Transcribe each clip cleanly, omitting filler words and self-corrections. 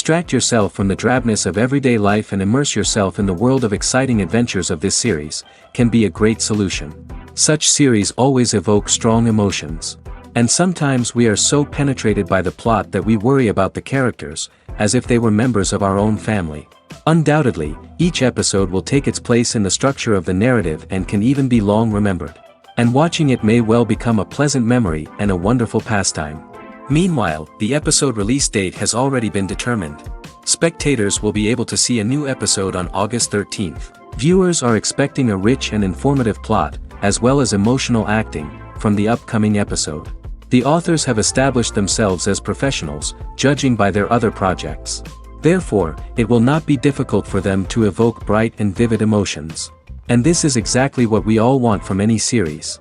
Distract yourself from the drabness of everyday life and immerse yourself in the world of exciting adventures of this series, can be a great solution. Such series always evoke strong emotions. And sometimes we are so penetrated by the plot that we worry about the characters, as if they were members of our own family. Undoubtedly, each episode will take its place in the structure of the narrative and can even be long remembered. And watching it may well become a pleasant memory and a wonderful pastime. Meanwhile, the episode release date has already been determined. Spectators will be able to see a new episode on August 13th. Viewers are expecting a rich and informative plot, as well as emotional acting, from the upcoming episode. The authors have established themselves as professionals, judging by their other projects. Therefore, it will not be difficult for them to evoke bright and vivid emotions. And this is exactly what we all want from any series.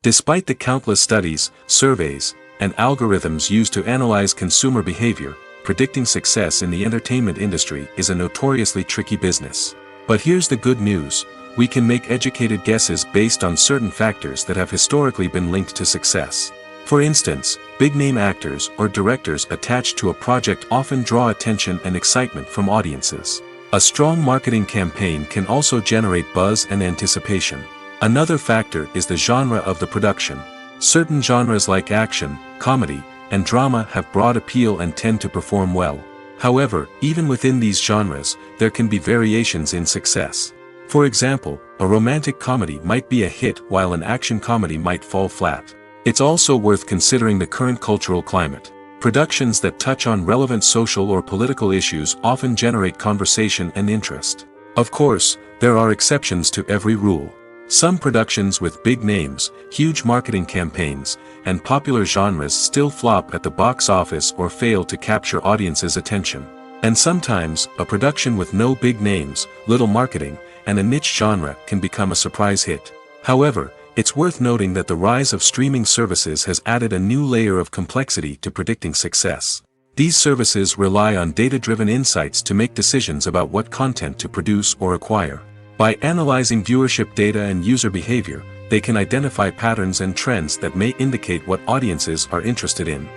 Despite the countless studies, surveys, and algorithms used to analyze consumer behavior, predicting success in the entertainment industry is a notoriously tricky business. But here's the good news: we can make educated guesses based on certain factors that have historically been linked to success. For instance, big-name actors or directors attached to a project often draw attention and excitement from audiences. A strong marketing campaign can also generate buzz and anticipation. Another factor is the genre of the production. Certain genres like action, comedy, and drama have broad appeal and tend to perform well. However, even within these genres, there can be variations in success. For example, a romantic comedy might be a hit while an action comedy might fall flat. It's also worth considering the current cultural climate. Productions that touch on relevant social or political issues often generate conversation and interest. Of course, there are exceptions to every rule. Some productions with big names, huge marketing campaigns, and popular genres still flop at the box office or fail to capture audiences' attention. And sometimes, a production with no big names, little marketing, and a niche genre can become a surprise hit. However, it's worth noting that the rise of streaming services has added a new layer of complexity to predicting success. These services rely on data-driven insights to make decisions about what content to produce or acquire. By analyzing viewership data and user behavior, they can identify patterns and trends that may indicate what audiences are interested in.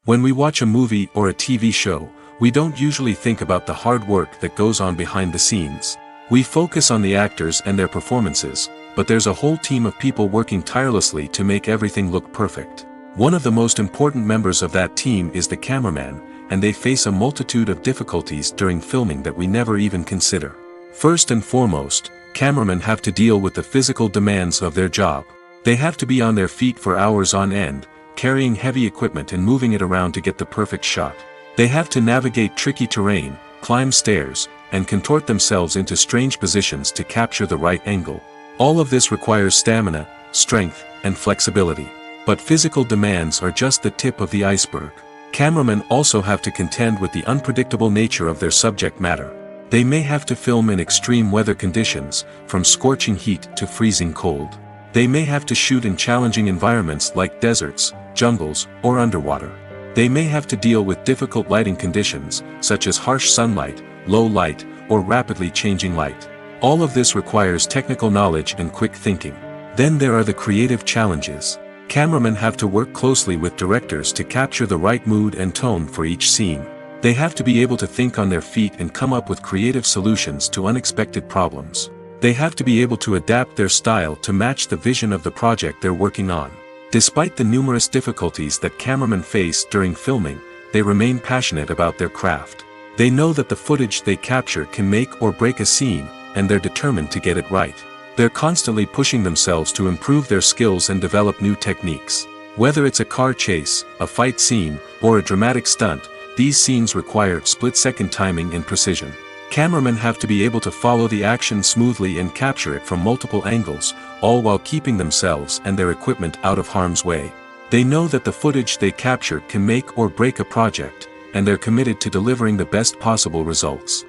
When we watch a movie or a TV show, we don't usually think about the hard work that goes on behind the scenes. We focus on the actors and their performances, but there's a whole team of people working tirelessly to make everything look perfect. One of the most important members of that team is the cameraman, and they face a multitude of difficulties during filming that we never even consider. First and foremost, cameramen have to deal with the physical demands of their job. They have to be on their feet for hours on end, carrying heavy equipment and moving it around to get the perfect shot. They have to navigate tricky terrain, climb stairs, and contort themselves into strange positions to capture the right angle. All of this requires stamina, strength, and flexibility. But physical demands are just the tip of the iceberg. Cameramen also have to contend with the unpredictable nature of their subject matter. They may have to film in extreme weather conditions, from scorching heat to freezing cold. They may have to shoot in challenging environments like deserts, jungles, or underwater. They may have to deal with difficult lighting conditions, such as harsh sunlight, low light, or rapidly changing light. All of this requires technical knowledge and quick thinking. Then there are the creative challenges. Cameramen have to work closely with directors to capture the right mood and tone for each scene. They have to be able to think on their feet and come up with creative solutions to unexpected problems. They have to be able to adapt their style to match the vision of the project they're working on. Despite the numerous difficulties that cameramen face during filming, they remain passionate about their craft. They know that the footage they capture can make or break a scene, and they're determined to get it right. They're constantly pushing themselves to improve their skills and develop new techniques. Whether it's a car chase, a fight scene, or a dramatic stunt, these scenes require split-second timing and precision. Cameramen have to be able to follow the action smoothly and capture it from multiple angles, all while keeping themselves and their equipment out of harm's way. They know that the footage they capture can make or break a project, and they're committed to delivering the best possible results.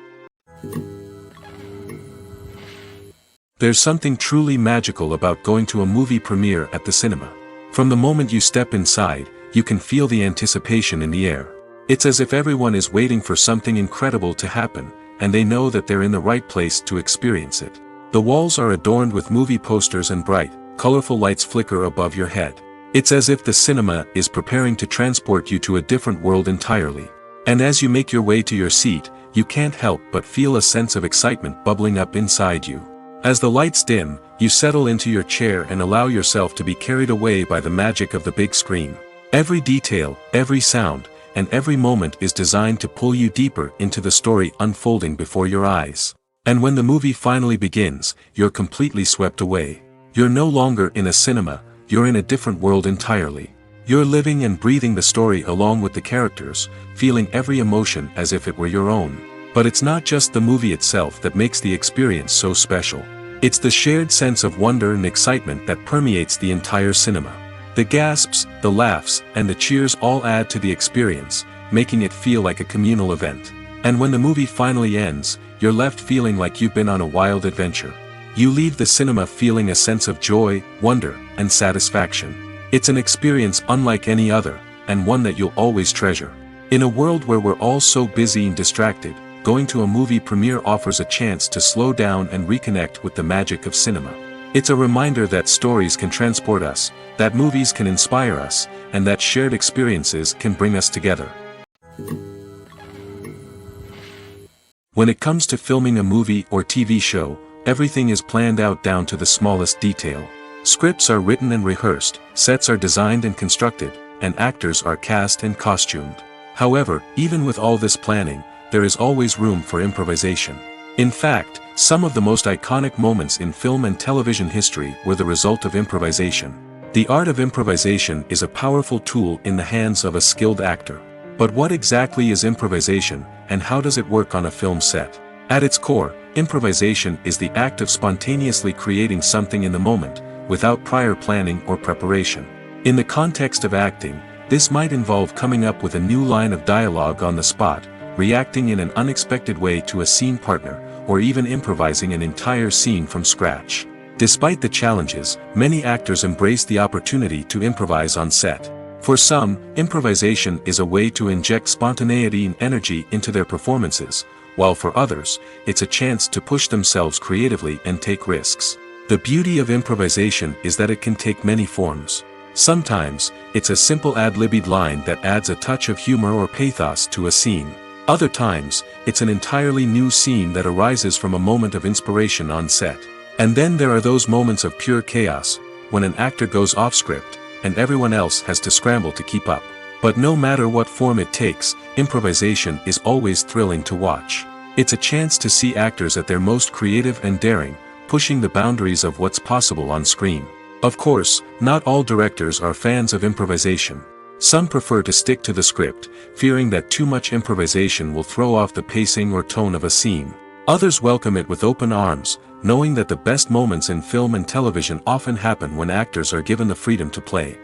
There's something truly magical about going to a movie premiere at the cinema. From the moment you step inside, you can feel the anticipation in the air. It's as if everyone is waiting for something incredible to happen, and they know that they're in the right place to experience it. The walls are adorned with movie posters and bright, colorful lights flicker above your head. It's as if the cinema is preparing to transport you to a different world entirely. And as you make your way to your seat, you can't help but feel a sense of excitement bubbling up inside you. As the lights dim, you settle into your chair and allow yourself to be carried away by the magic of the big screen. Every detail, every sound, and every moment is designed to pull you deeper into the story unfolding before your eyes. And when the movie finally begins, you're completely swept away. You're no longer in a cinema, you're in a different world entirely. You're living and breathing the story along with the characters, feeling every emotion as if it were your own. But it's not just the movie itself that makes the experience so special. It's the shared sense of wonder and excitement that permeates the entire cinema. The gasps, the laughs, and the cheers all add to the experience, making it feel like a communal event. And when the movie finally ends, you're left feeling like you've been on a wild adventure. You leave the cinema feeling a sense of joy, wonder, and satisfaction. It's an experience unlike any other, and one that you'll always treasure. In a world where we're all so busy and distracted, going to a movie premiere offers a chance to slow down and reconnect with the magic of cinema. It's a reminder that stories can transport us, that movies can inspire us, and that shared experiences can bring us together. When it comes to filming a movie or TV show, everything is planned out down to the smallest detail. Scripts are written and rehearsed, sets are designed and constructed, and actors are cast and costumed. However, even with all this planning, there is always room for improvisation. In fact, some of the most iconic moments in film and television history were the result of improvisation. The art of improvisation is a powerful tool in the hands of a skilled actor. But what exactly is improvisation, and how does it work on a film set? At its core, improvisation is the act of spontaneously creating something in the moment, without prior planning or preparation. In the context of acting, this might involve coming up with a new line of dialogue on the spot, reacting in an unexpected way to a scene partner, or even improvising an entire scene from scratch. Despite the challenges, many actors embrace the opportunity to improvise on set. For some, improvisation is a way to inject spontaneity and energy into their performances, while for others, it's a chance to push themselves creatively and take risks. The beauty of improvisation is that it can take many forms. Sometimes, it's a simple ad-libbed line that adds a touch of humor or pathos to a scene. Other times, it's an entirely new scene that arises from a moment of inspiration on set. And then there are those moments of pure chaos, when an actor goes off script, and everyone else has to scramble to keep up. But no matter what form it takes, improvisation is always thrilling to watch. It's a chance to see actors at their most creative and daring, pushing the boundaries of what's possible on screen. Of course, not all directors are fans of improvisation. Some prefer to stick to the script, fearing that too much improvisation will throw off the pacing or tone of a scene. Others welcome it with open arms, knowing that the best moments in film and television often happen when actors are given the freedom to play.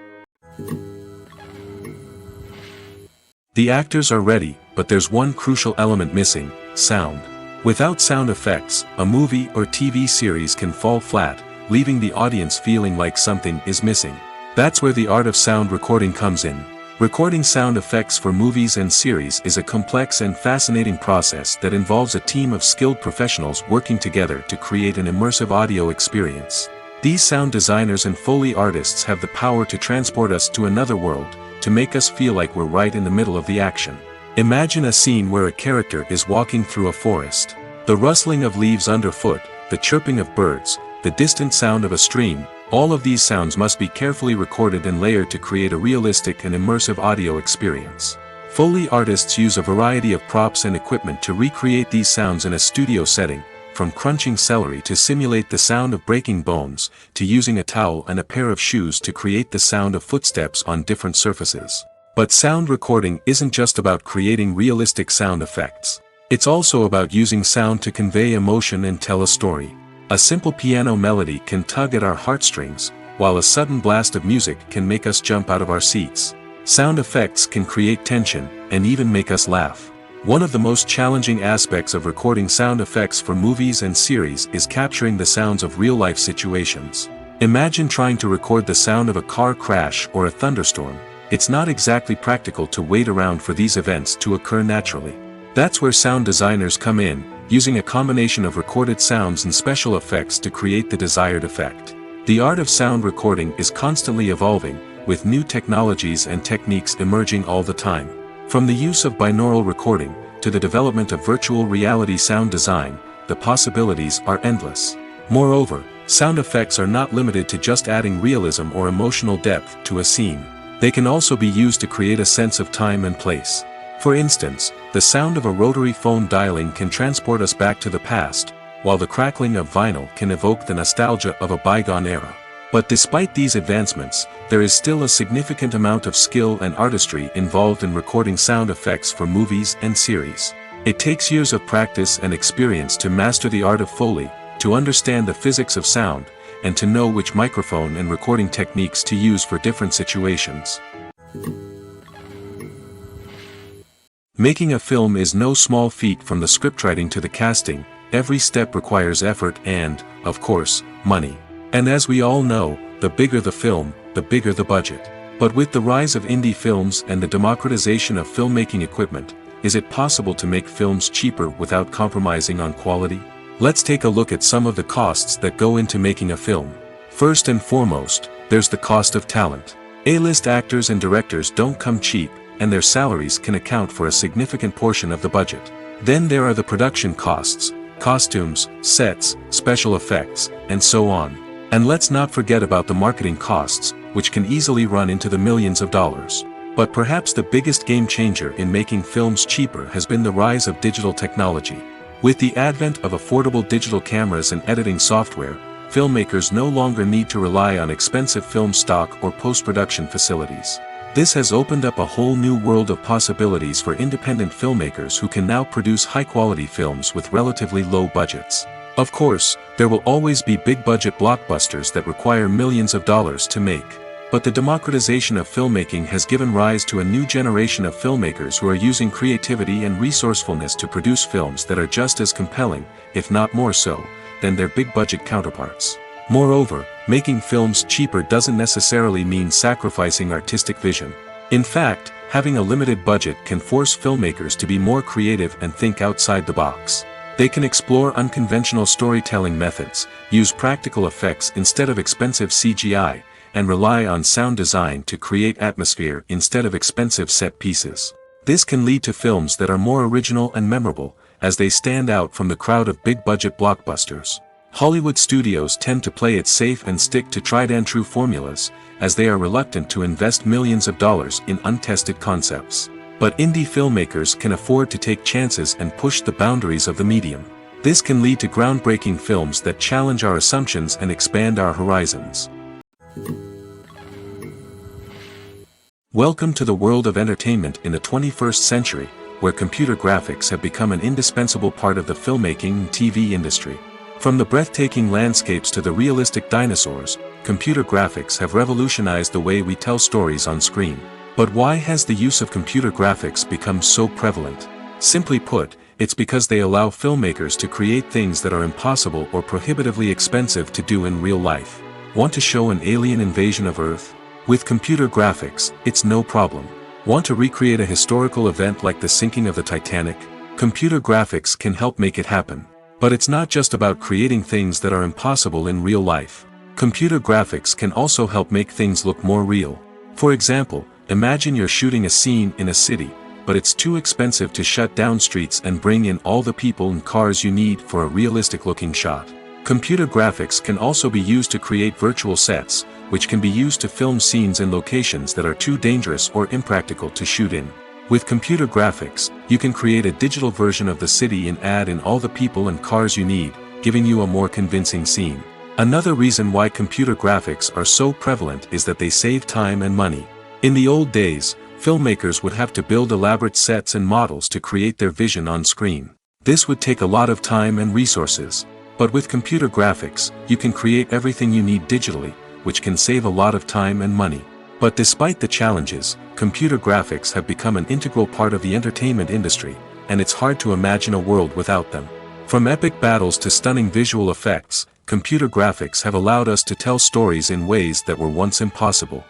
The actors are ready, but there's one crucial element missing: sound. Without sound effects, a movie or TV series can fall flat, leaving the audience feeling like something is missing. That's where the art of sound recording comes in. Recording sound effects for movies and series is a complex and fascinating process that involves a team of skilled professionals working together to create an immersive audio experience. These sound designers and Foley artists have the power to transport us to another world, to make us feel like we're right in the middle of the action. Imagine a scene where a character is walking through a forest. The rustling of leaves underfoot, the chirping of birds, the distant sound of a stream, all of these sounds must be carefully recorded and layered to create a realistic and immersive audio experience. Foley artists use a variety of props and equipment to recreate these sounds in a studio setting, from crunching celery to simulate the sound of breaking bones, to using a towel and a pair of shoes to create the sound of footsteps on different surfaces. But sound recording isn't just about creating realistic sound effects. It's also about using sound to convey emotion and tell a story. A simple piano melody can tug at our heartstrings, while a sudden blast of music can make us jump out of our seats. Sound effects can create tension, and even make us laugh. One of the most challenging aspects of recording sound effects for movies and series is capturing the sounds of real-life situations. Imagine trying to record the sound of a car crash or a thunderstorm. It's not exactly practical to wait around for these events to occur naturally. That's where sound designers come in, using a combination of recorded sounds and special effects to create the desired effect. The art of sound recording is constantly evolving, with new technologies and techniques emerging all the time. From the use of binaural recording, to the development of virtual reality sound design, the possibilities are endless. Moreover, sound effects are not limited to just adding realism or emotional depth to a scene. They can also be used to create a sense of time and place. For instance, the sound of a rotary phone dialing can transport us back to the past, while the crackling of vinyl can evoke the nostalgia of a bygone era. But despite these advancements, there is still a significant amount of skill and artistry involved in recording sound effects for movies and series. It takes years of practice and experience to master the art of Foley, to understand the physics of sound, and to know which microphone and recording techniques to use for different situations. Making a film is no small feat. From the scriptwriting to the casting, every step requires effort and, of course, money. And as we all know, the bigger the film, the bigger the budget. But with the rise of indie films and the democratization of filmmaking equipment, is it possible to make films cheaper without compromising on quality? Let's take a look at some of the costs that go into making a film. First and foremost, there's the cost of talent. A-list actors and directors don't come cheap, and their salaries can account for a significant portion of the budget. Then there are the production costs, costumes, sets, special effects, and so on. And let's not forget about the marketing costs, which can easily run into the millions of dollars. But perhaps the biggest game changer in making films cheaper has been the rise of digital technology. With the advent of affordable digital cameras and editing software, filmmakers no longer need to rely on expensive film stock or post-production facilities. This has opened up a whole new world of possibilities for independent filmmakers who can now produce high-quality films with relatively low budgets. Of course, there will always be big-budget blockbusters that require millions of dollars to make. But the democratization of filmmaking has given rise to a new generation of filmmakers who are using creativity and resourcefulness to produce films that are just as compelling, if not more so, than their big-budget counterparts. Moreover, making films cheaper doesn't necessarily mean sacrificing artistic vision. In fact, having a limited budget can force filmmakers to be more creative and think outside the box. They can explore unconventional storytelling methods, use practical effects instead of expensive CGI, and rely on sound design to create atmosphere instead of expensive set pieces. This can lead to films that are more original and memorable, as they stand out from the crowd of big-budget blockbusters. Hollywood studios tend to play it safe and stick to tried-and-true formulas, as they are reluctant to invest millions of dollars in untested concepts. But indie filmmakers can afford to take chances and push the boundaries of the medium. This can lead to groundbreaking films that challenge our assumptions and expand our horizons. Welcome to the world of entertainment in the 21st century, where computer graphics have become an indispensable part of the filmmaking and TV industry. From the breathtaking landscapes to the realistic dinosaurs, computer graphics have revolutionized the way we tell stories on screen. But why has the use of computer graphics become so prevalent? Simply put, it's because they allow filmmakers to create things that are impossible or prohibitively expensive to do in real life. Want to show an alien invasion of Earth? With computer graphics, it's no problem. Want to recreate a historical event like the sinking of the Titanic? Computer graphics can help make it happen. But it's not just about creating things that are impossible in real life. Computer graphics can also help make things look more real. For example, imagine you're shooting a scene in a city, but it's too expensive to shut down streets and bring in all the people and cars you need for a realistic-looking shot. Computer graphics can also be used to create virtual sets, which can be used to film scenes in locations that are too dangerous or impractical to shoot in. With computer graphics, you can create a digital version of the city and add in all the people and cars you need, giving you a more convincing scene. Another reason why computer graphics are so prevalent is that they save time and money. In the old days, filmmakers would have to build elaborate sets and models to create their vision on screen. This would take a lot of time and resources. But with computer graphics, you can create everything you need digitally, which can save a lot of time and money. But despite the challenges, computer graphics have become an integral part of the entertainment industry, and it's hard to imagine a world without them. From epic battles to stunning visual effects, computer graphics have allowed us to tell stories in ways that were once impossible.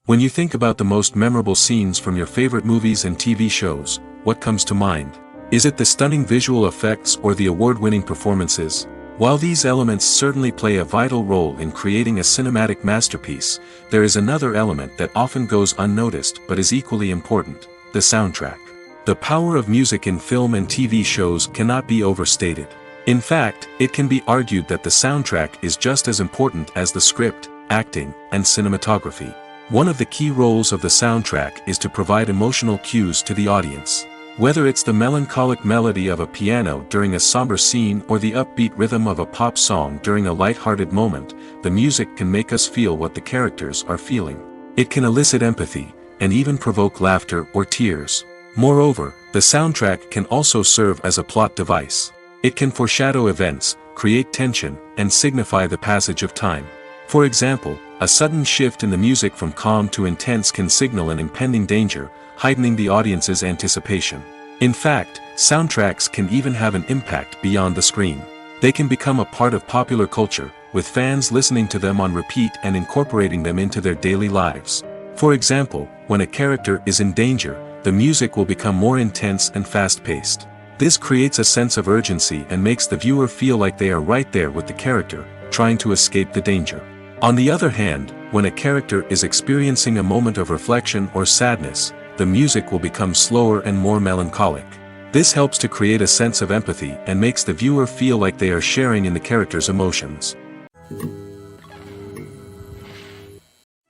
When you think about the most memorable scenes from your favorite movies and TV shows, what comes to mind? Is it the stunning visual effects or the award-winning performances? While these elements certainly play a vital role in creating a cinematic masterpiece, there is another element that often goes unnoticed but is equally important: the soundtrack. The power of music in film and TV shows cannot be overstated. In fact, it can be argued that the soundtrack is just as important as the script, acting, and cinematography. One of the key roles of the soundtrack is to provide emotional cues to the audience. Whether it's the melancholic melody of a piano during a somber scene or the upbeat rhythm of a pop song during a light-hearted moment, the music can make us feel what the characters are feeling. It can elicit empathy, and even provoke laughter or tears. Moreover, the soundtrack can also serve as a plot device. It can foreshadow events, create tension, and signify the passage of time. For example, a sudden shift in the music from calm to intense can signal an impending danger, heightening the audience's anticipation. In fact, soundtracks can even have an impact beyond the screen. They can become a part of popular culture, with fans listening to them on repeat and incorporating them into their daily lives. For example, when a character is in danger, the music will become more intense and fast-paced. This creates a sense of urgency and makes the viewer feel like they are right there with the character, trying to escape the danger. On the other hand, when a character is experiencing a moment of reflection or sadness, the music will become slower and more melancholic. This helps to create a sense of empathy and makes the viewer feel like they are sharing in the character's emotions.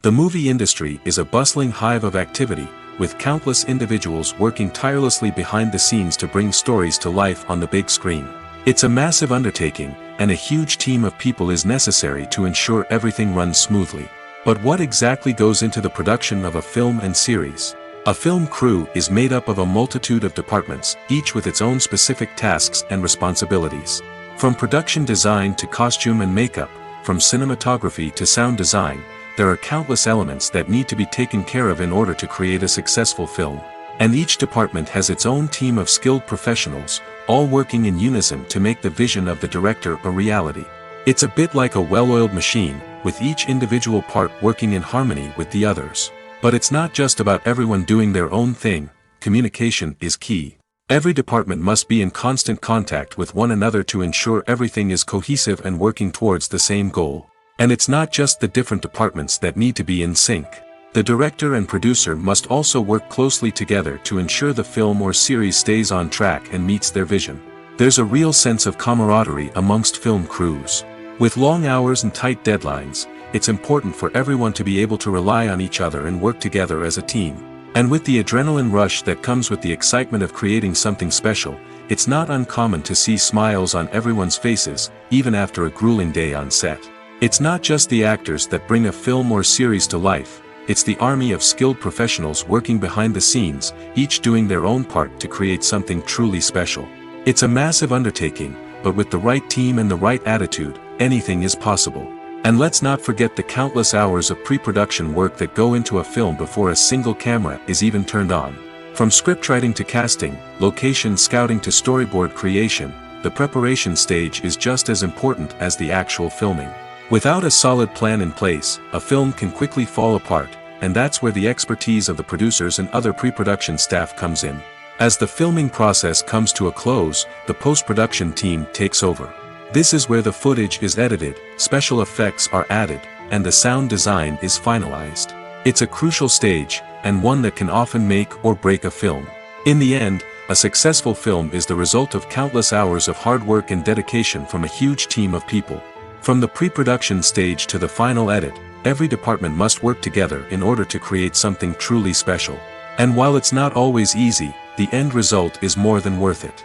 The movie industry is a bustling hive of activity, with countless individuals working tirelessly behind the scenes to bring stories to life on the big screen. It's a massive undertaking, and a huge team of people is necessary to ensure everything runs smoothly. But what exactly goes into the production of a film and series? A film crew is made up of a multitude of departments, each with its own specific tasks and responsibilities. From production design to costume and makeup, from cinematography to sound design, there are countless elements that need to be taken care of in order to create a successful film. And each department has its own team of skilled professionals, all working in unison to make the vision of the director a reality. It's a bit like a well-oiled machine, with each individual part working in harmony with the others. But it's not just about everyone doing their own thing. Communication is key. Every department must be in constant contact with one another to ensure everything is cohesive and working towards the same goal. And it's not just the different departments that need to be in sync. The director and producer must also work closely together to ensure the film or series stays on track and meets their vision. There's a real sense of camaraderie amongst film crews. With long hours and tight deadlines, it's important for everyone to be able to rely on each other and work together as a team. And with the adrenaline rush that comes with the excitement of creating something special, it's not uncommon to see smiles on everyone's faces, even after a grueling day on set. It's not just the actors that bring a film or series to life, it's the army of skilled professionals working behind the scenes, each doing their own part to create something truly special. It's a massive undertaking, but with the right team and the right attitude, anything is possible. And let's not forget the countless hours of pre-production work that go into a film before a single camera is even turned on. From scriptwriting to casting, location scouting to storyboard creation, the preparation stage is just as important as the actual filming. Without a solid plan in place, a film can quickly fall apart, and that's where the expertise of the producers and other pre-production staff comes in. As the filming process comes to a close, the post-production team takes over. This is where the footage is edited, special effects are added, and the sound design is finalized. It's a crucial stage, and one that can often make or break a film. In the end, a successful film is the result of countless hours of hard work and dedication from a huge team of people. From the pre-production stage to the final edit, every department must work together in order to create something truly special. And while it's not always easy, the end result is more than worth it.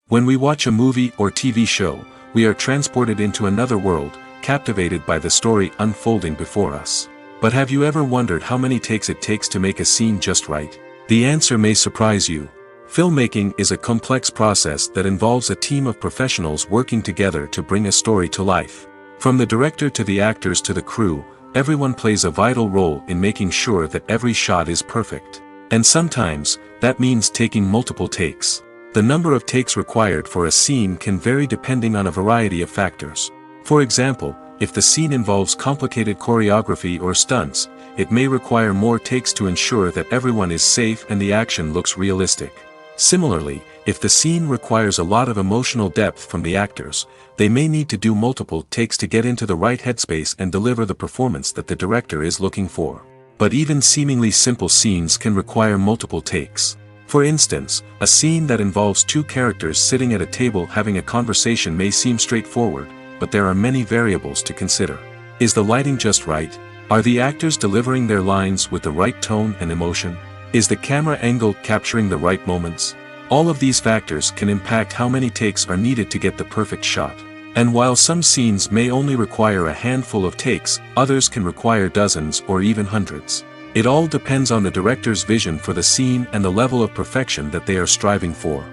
When we watch a movie or TV show, we are transported into another world, captivated by the story unfolding before us. But have you ever wondered how many takes it takes to make a scene just right? The answer may surprise you. Filmmaking is a complex process that involves a team of professionals working together to bring a story to life. From the director to the actors to the crew, everyone plays a vital role in making sure that every shot is perfect. And sometimes, that means taking multiple takes. The number of takes required for a scene can vary depending on a variety of factors. For example, if the scene involves complicated choreography or stunts, it may require more takes to ensure that everyone is safe and the action looks realistic. Similarly, if the scene requires a lot of emotional depth from the actors, they may need to do multiple takes to get into the right headspace and deliver the performance that the director is looking for. But even seemingly simple scenes can require multiple takes. For instance, a scene that involves two characters sitting at a table having a conversation may seem straightforward, but there are many variables to consider. Is the lighting just right? Are the actors delivering their lines with the right tone and emotion? Is the camera angle capturing the right moments? All of these factors can impact how many takes are needed to get the perfect shot. And while some scenes may only require a handful of takes, others can require dozens or even hundreds. It all depends on the director's vision for the scene and the level of perfection that they are striving for.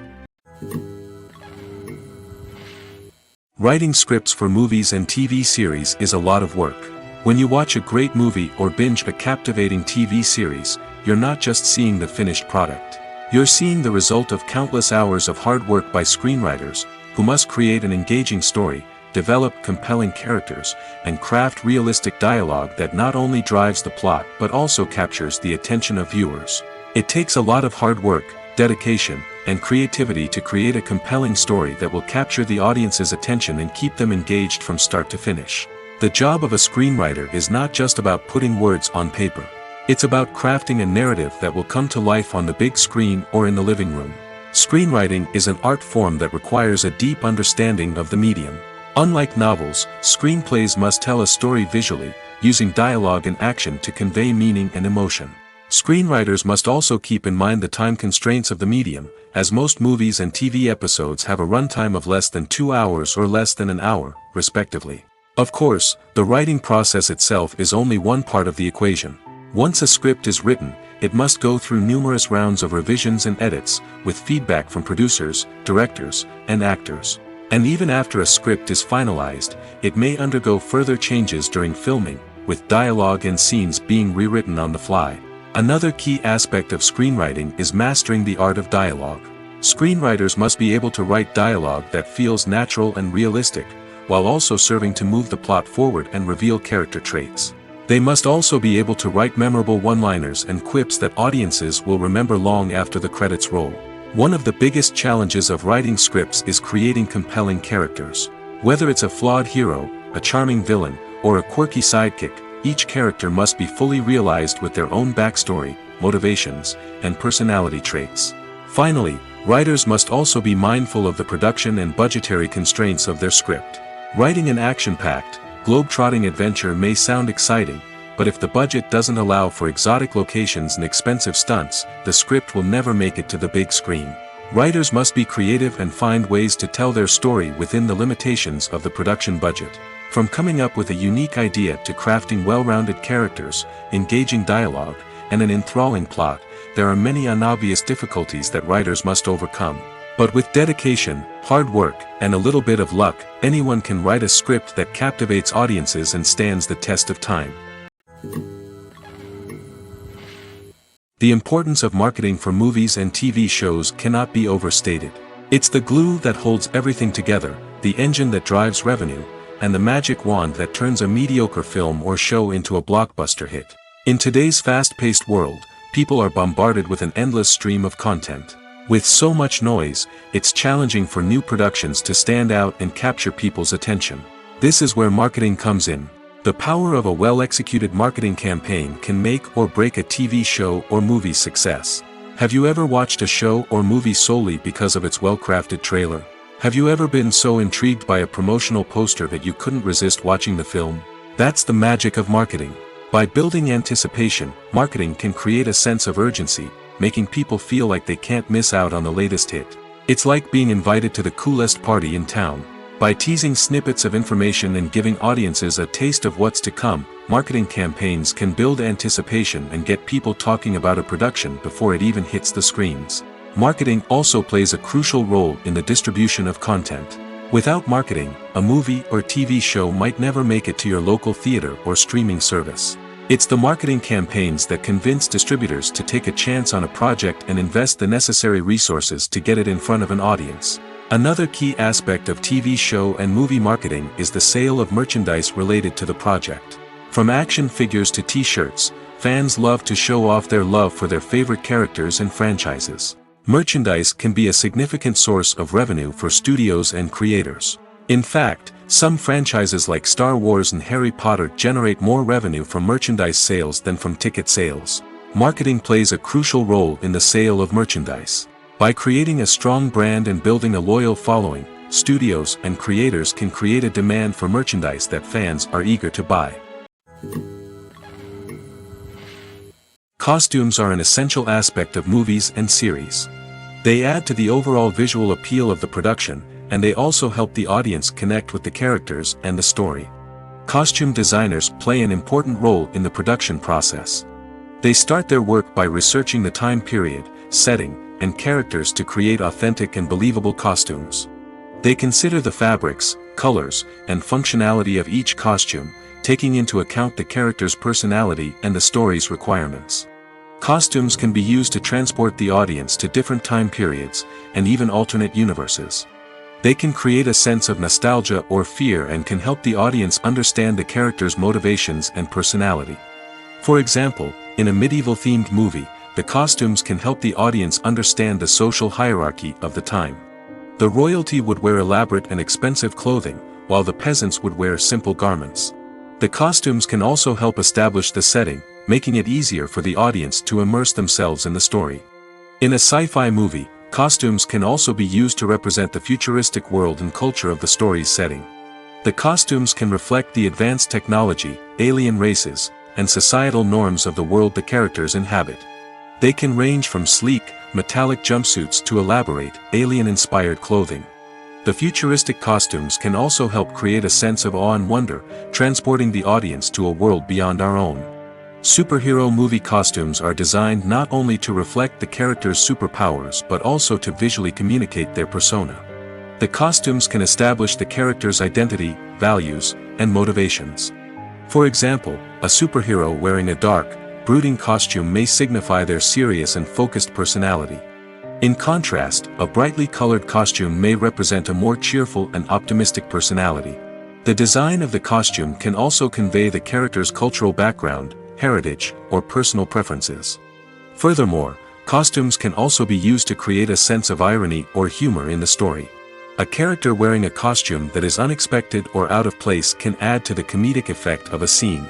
Writing scripts for movies and TV series is a lot of work. When you watch a great movie or binge a captivating TV series, you're not just seeing the finished product. You're seeing the result of countless hours of hard work by screenwriters, who must create an engaging story, develop compelling characters, and craft realistic dialogue that not only drives the plot but also captures the attention of viewers. It takes a lot of hard work, dedication, and creativity to create a compelling story that will capture the audience's attention and keep them engaged from start to finish. The job of a screenwriter is not just about putting words on paper. It's about crafting a narrative that will come to life on the big screen or in the living room. Screenwriting is an art form that requires a deep understanding of the medium. Unlike novels, screenplays must tell a story visually, using dialogue and action to convey meaning and emotion. Screenwriters must also keep in mind the time constraints of the medium, as most movies and TV episodes have a runtime of less than 2 hours or less than an hour, respectively. Of course, the writing process itself is only one part of the equation. Once a script is written, it must go through numerous rounds of revisions and edits, with feedback from producers, directors, and actors. And even after a script is finalized, it may undergo further changes during filming, with dialogue and scenes being rewritten on the fly. Another key aspect of screenwriting is mastering the art of dialogue. Screenwriters must be able to write dialogue that feels natural and realistic, while also serving to move the plot forward and reveal character traits. They must also be able to write memorable one-liners and quips that audiences will remember long after the credits roll. One of the biggest challenges of writing scripts is creating compelling characters. Whether it's a flawed hero, a charming villain, or a quirky sidekick, each character must be fully realized with their own backstory, motivations, and personality traits. Finally, writers must also be mindful of the production and budgetary constraints of their script. Writing an action-packed, globe-trotting adventure may sound exciting, but if the budget doesn't allow for exotic locations and expensive stunts, the script will never make it to the big screen. Writers must be creative and find ways to tell their story within the limitations of the production budget. From coming up with a unique idea to crafting well-rounded characters, engaging dialogue, and an enthralling plot, there are many unobvious difficulties that writers must overcome. But with dedication, hard work, and a little bit of luck, anyone can write a script that captivates audiences and stands the test of time. The importance of marketing for movies and TV shows cannot be overstated. It's the glue that holds everything together, the engine that drives revenue, and the magic wand that turns a mediocre film or show into a blockbuster hit. In today's fast-paced world, people are bombarded with an endless stream of content. With so much noise, it's challenging for new productions to stand out and capture people's attention. This is where marketing comes in. The power of a well-executed marketing campaign can make or break a TV show or movie's success. Have you ever watched a show or movie solely because of its well-crafted trailer? Have you ever been so intrigued by a promotional poster that you couldn't resist watching the film? That's the magic of marketing. By building anticipation, marketing can create a sense of urgency, making people feel like they can't miss out on the latest hit. It's like being invited to the coolest party in town. By teasing snippets of information and giving audiences a taste of what's to come, marketing campaigns can build anticipation and get people talking about a production before it even hits the screens. Marketing also plays a crucial role in the distribution of content. Without marketing, a movie or TV show might never make it to your local theater or streaming service. It's the marketing campaigns that convince distributors to take a chance on a project and invest the necessary resources to get it in front of an audience. Another key aspect of TV show and movie marketing is the sale of merchandise related to the project. From action figures to t-shirts, fans love to show off their love for their favorite characters and franchises. Merchandise can be a significant source of revenue for studios and creators. In fact, some franchises like Star Wars and Harry Potter generate more revenue from merchandise sales than from ticket sales. Marketing plays a crucial role in the sale of merchandise. By creating a strong brand and building a loyal following, studios and creators can create a demand for merchandise that fans are eager to buy. Costumes are an essential aspect of movies and series. They add to the overall visual appeal of the production, and they also help the audience connect with the characters and the story. Costume designers play an important role in the production process. They start their work by researching the time period, setting, and characters to create authentic and believable costumes. They consider the fabrics, colors, and functionality of each costume, taking into account the character's personality and the story's requirements. Costumes can be used to transport the audience to different time periods, and even alternate universes. They can create a sense of nostalgia or fear and can help the audience understand the character's motivations and personality. For example, in a medieval-themed movie, the costumes can help the audience understand the social hierarchy of the time. The royalty would wear elaborate and expensive clothing, while the peasants would wear simple garments. The costumes can also help establish the setting, making it easier for the audience to immerse themselves in the story. In a sci-fi movie, costumes can also be used to represent the futuristic world and culture of the story's setting. The costumes can reflect the advanced technology, alien races, and societal norms of the world the characters inhabit. They can range from sleek, metallic jumpsuits to elaborate, alien-inspired clothing. The futuristic costumes can also help create a sense of awe and wonder, transporting the audience to a world beyond our own. Superhero movie costumes are designed not only to reflect the character's superpowers but also to visually communicate their persona. The costumes can establish the character's identity, values, and motivations. For example, a superhero wearing a dark, brooding costume may signify their serious and focused personality. In contrast, a brightly colored costume may represent a more cheerful and optimistic personality. The design of the costume can also convey the character's cultural background, heritage, or personal preferences. Furthermore, costumes can also be used to create a sense of irony or humor in the story. A character wearing a costume that is unexpected or out of place can add to the comedic effect of a scene.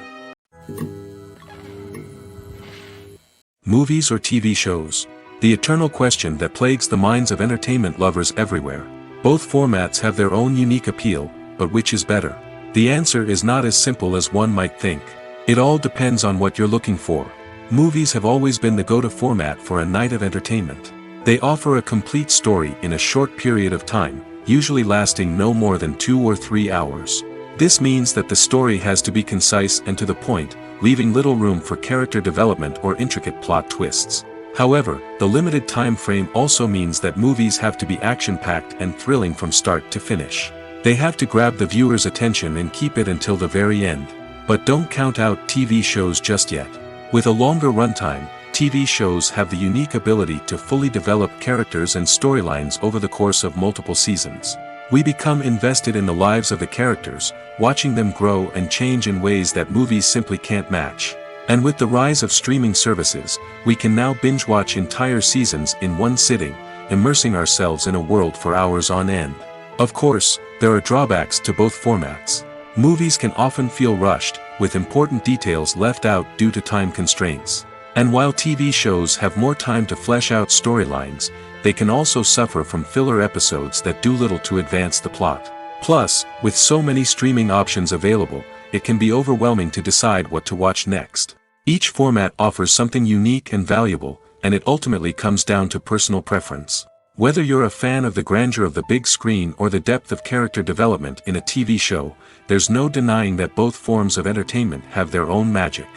Movies or TV shows? The eternal question that plagues the minds of entertainment lovers everywhere. Both formats have their own unique appeal, but which is better? The answer is not as simple as one might think. It all depends on what you're looking for. Movies have always been the go-to format for a night of entertainment. They offer a complete story in a short period of time, usually lasting no more than 2 or 3 hours. This means that the story has to be concise and to the point, leaving little room for character development or intricate plot twists. However, the limited time frame also means that movies have to be action-packed and thrilling from start to finish. They have to grab the viewer's attention and keep it until the very end. But don't count out TV shows just yet. With a longer runtime, TV shows have the unique ability to fully develop characters and storylines over the course of multiple seasons. We become invested in the lives of the characters, watching them grow and change in ways that movies simply can't match. And with the rise of streaming services, we can now binge-watch entire seasons in one sitting, immersing ourselves in a world for hours on end. Of course, there are drawbacks to both formats. Movies can often feel rushed, with important details left out due to time constraints. And while TV shows have more time to flesh out storylines, they can also suffer from filler episodes that do little to advance the plot. Plus, with so many streaming options available, it can be overwhelming to decide what to watch next. Each format offers something unique and valuable, and it ultimately comes down to personal preference. Whether you're a fan of the grandeur of the big screen or the depth of character development in a TV show, there's no denying that both forms of entertainment have their own magic.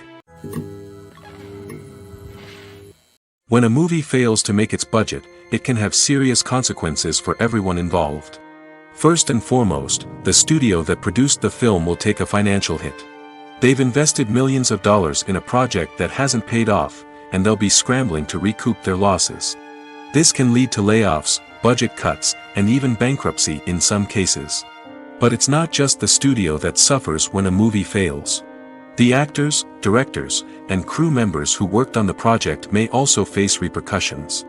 When a movie fails to make its budget, it can have serious consequences for everyone involved. First and foremost, the studio that produced the film will take a financial hit. They've invested millions of dollars in a project that hasn't paid off, and they'll be scrambling to recoup their losses. This can lead to layoffs, budget cuts, and even bankruptcy in some cases. But it's not just the studio that suffers when a movie fails. The actors, directors, and crew members who worked on the project may also face repercussions.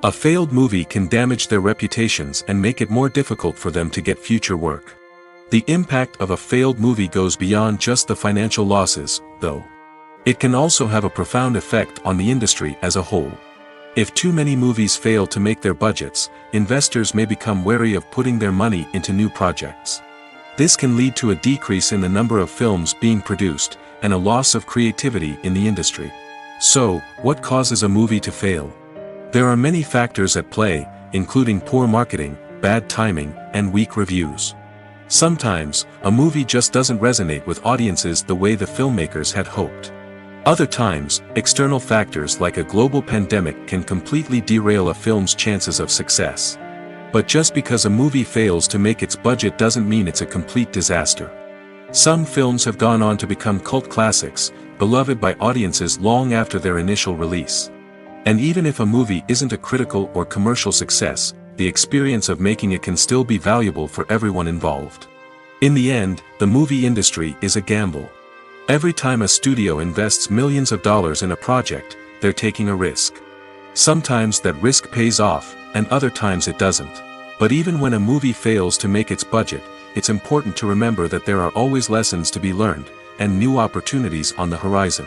A failed movie can damage their reputations and make it more difficult for them to get future work. The impact of a failed movie goes beyond just the financial losses, though. It can also have a profound effect on the industry as a whole. If too many movies fail to make their budgets, investors may become wary of putting their money into new projects. This can lead to a decrease in the number of films being produced, and a loss of creativity in the industry. So, what causes a movie to fail? There are many factors at play, including poor marketing, bad timing, and weak reviews. Sometimes, a movie just doesn't resonate with audiences the way the filmmakers had hoped. Other times, external factors like a global pandemic can completely derail a film's chances of success. But just because a movie fails to make its budget doesn't mean it's a complete disaster. Some films have gone on to become cult classics, beloved by audiences long after their initial release. And even if a movie isn't a critical or commercial success, the experience of making it can still be valuable for everyone involved. In the end, the movie industry is a gamble. Every time a studio invests millions of dollars in a project, they're taking a risk. Sometimes that risk pays off, and other times it doesn't. But even when a movie fails to make its budget, it's important to remember that there are always lessons to be learned, and new opportunities on the horizon.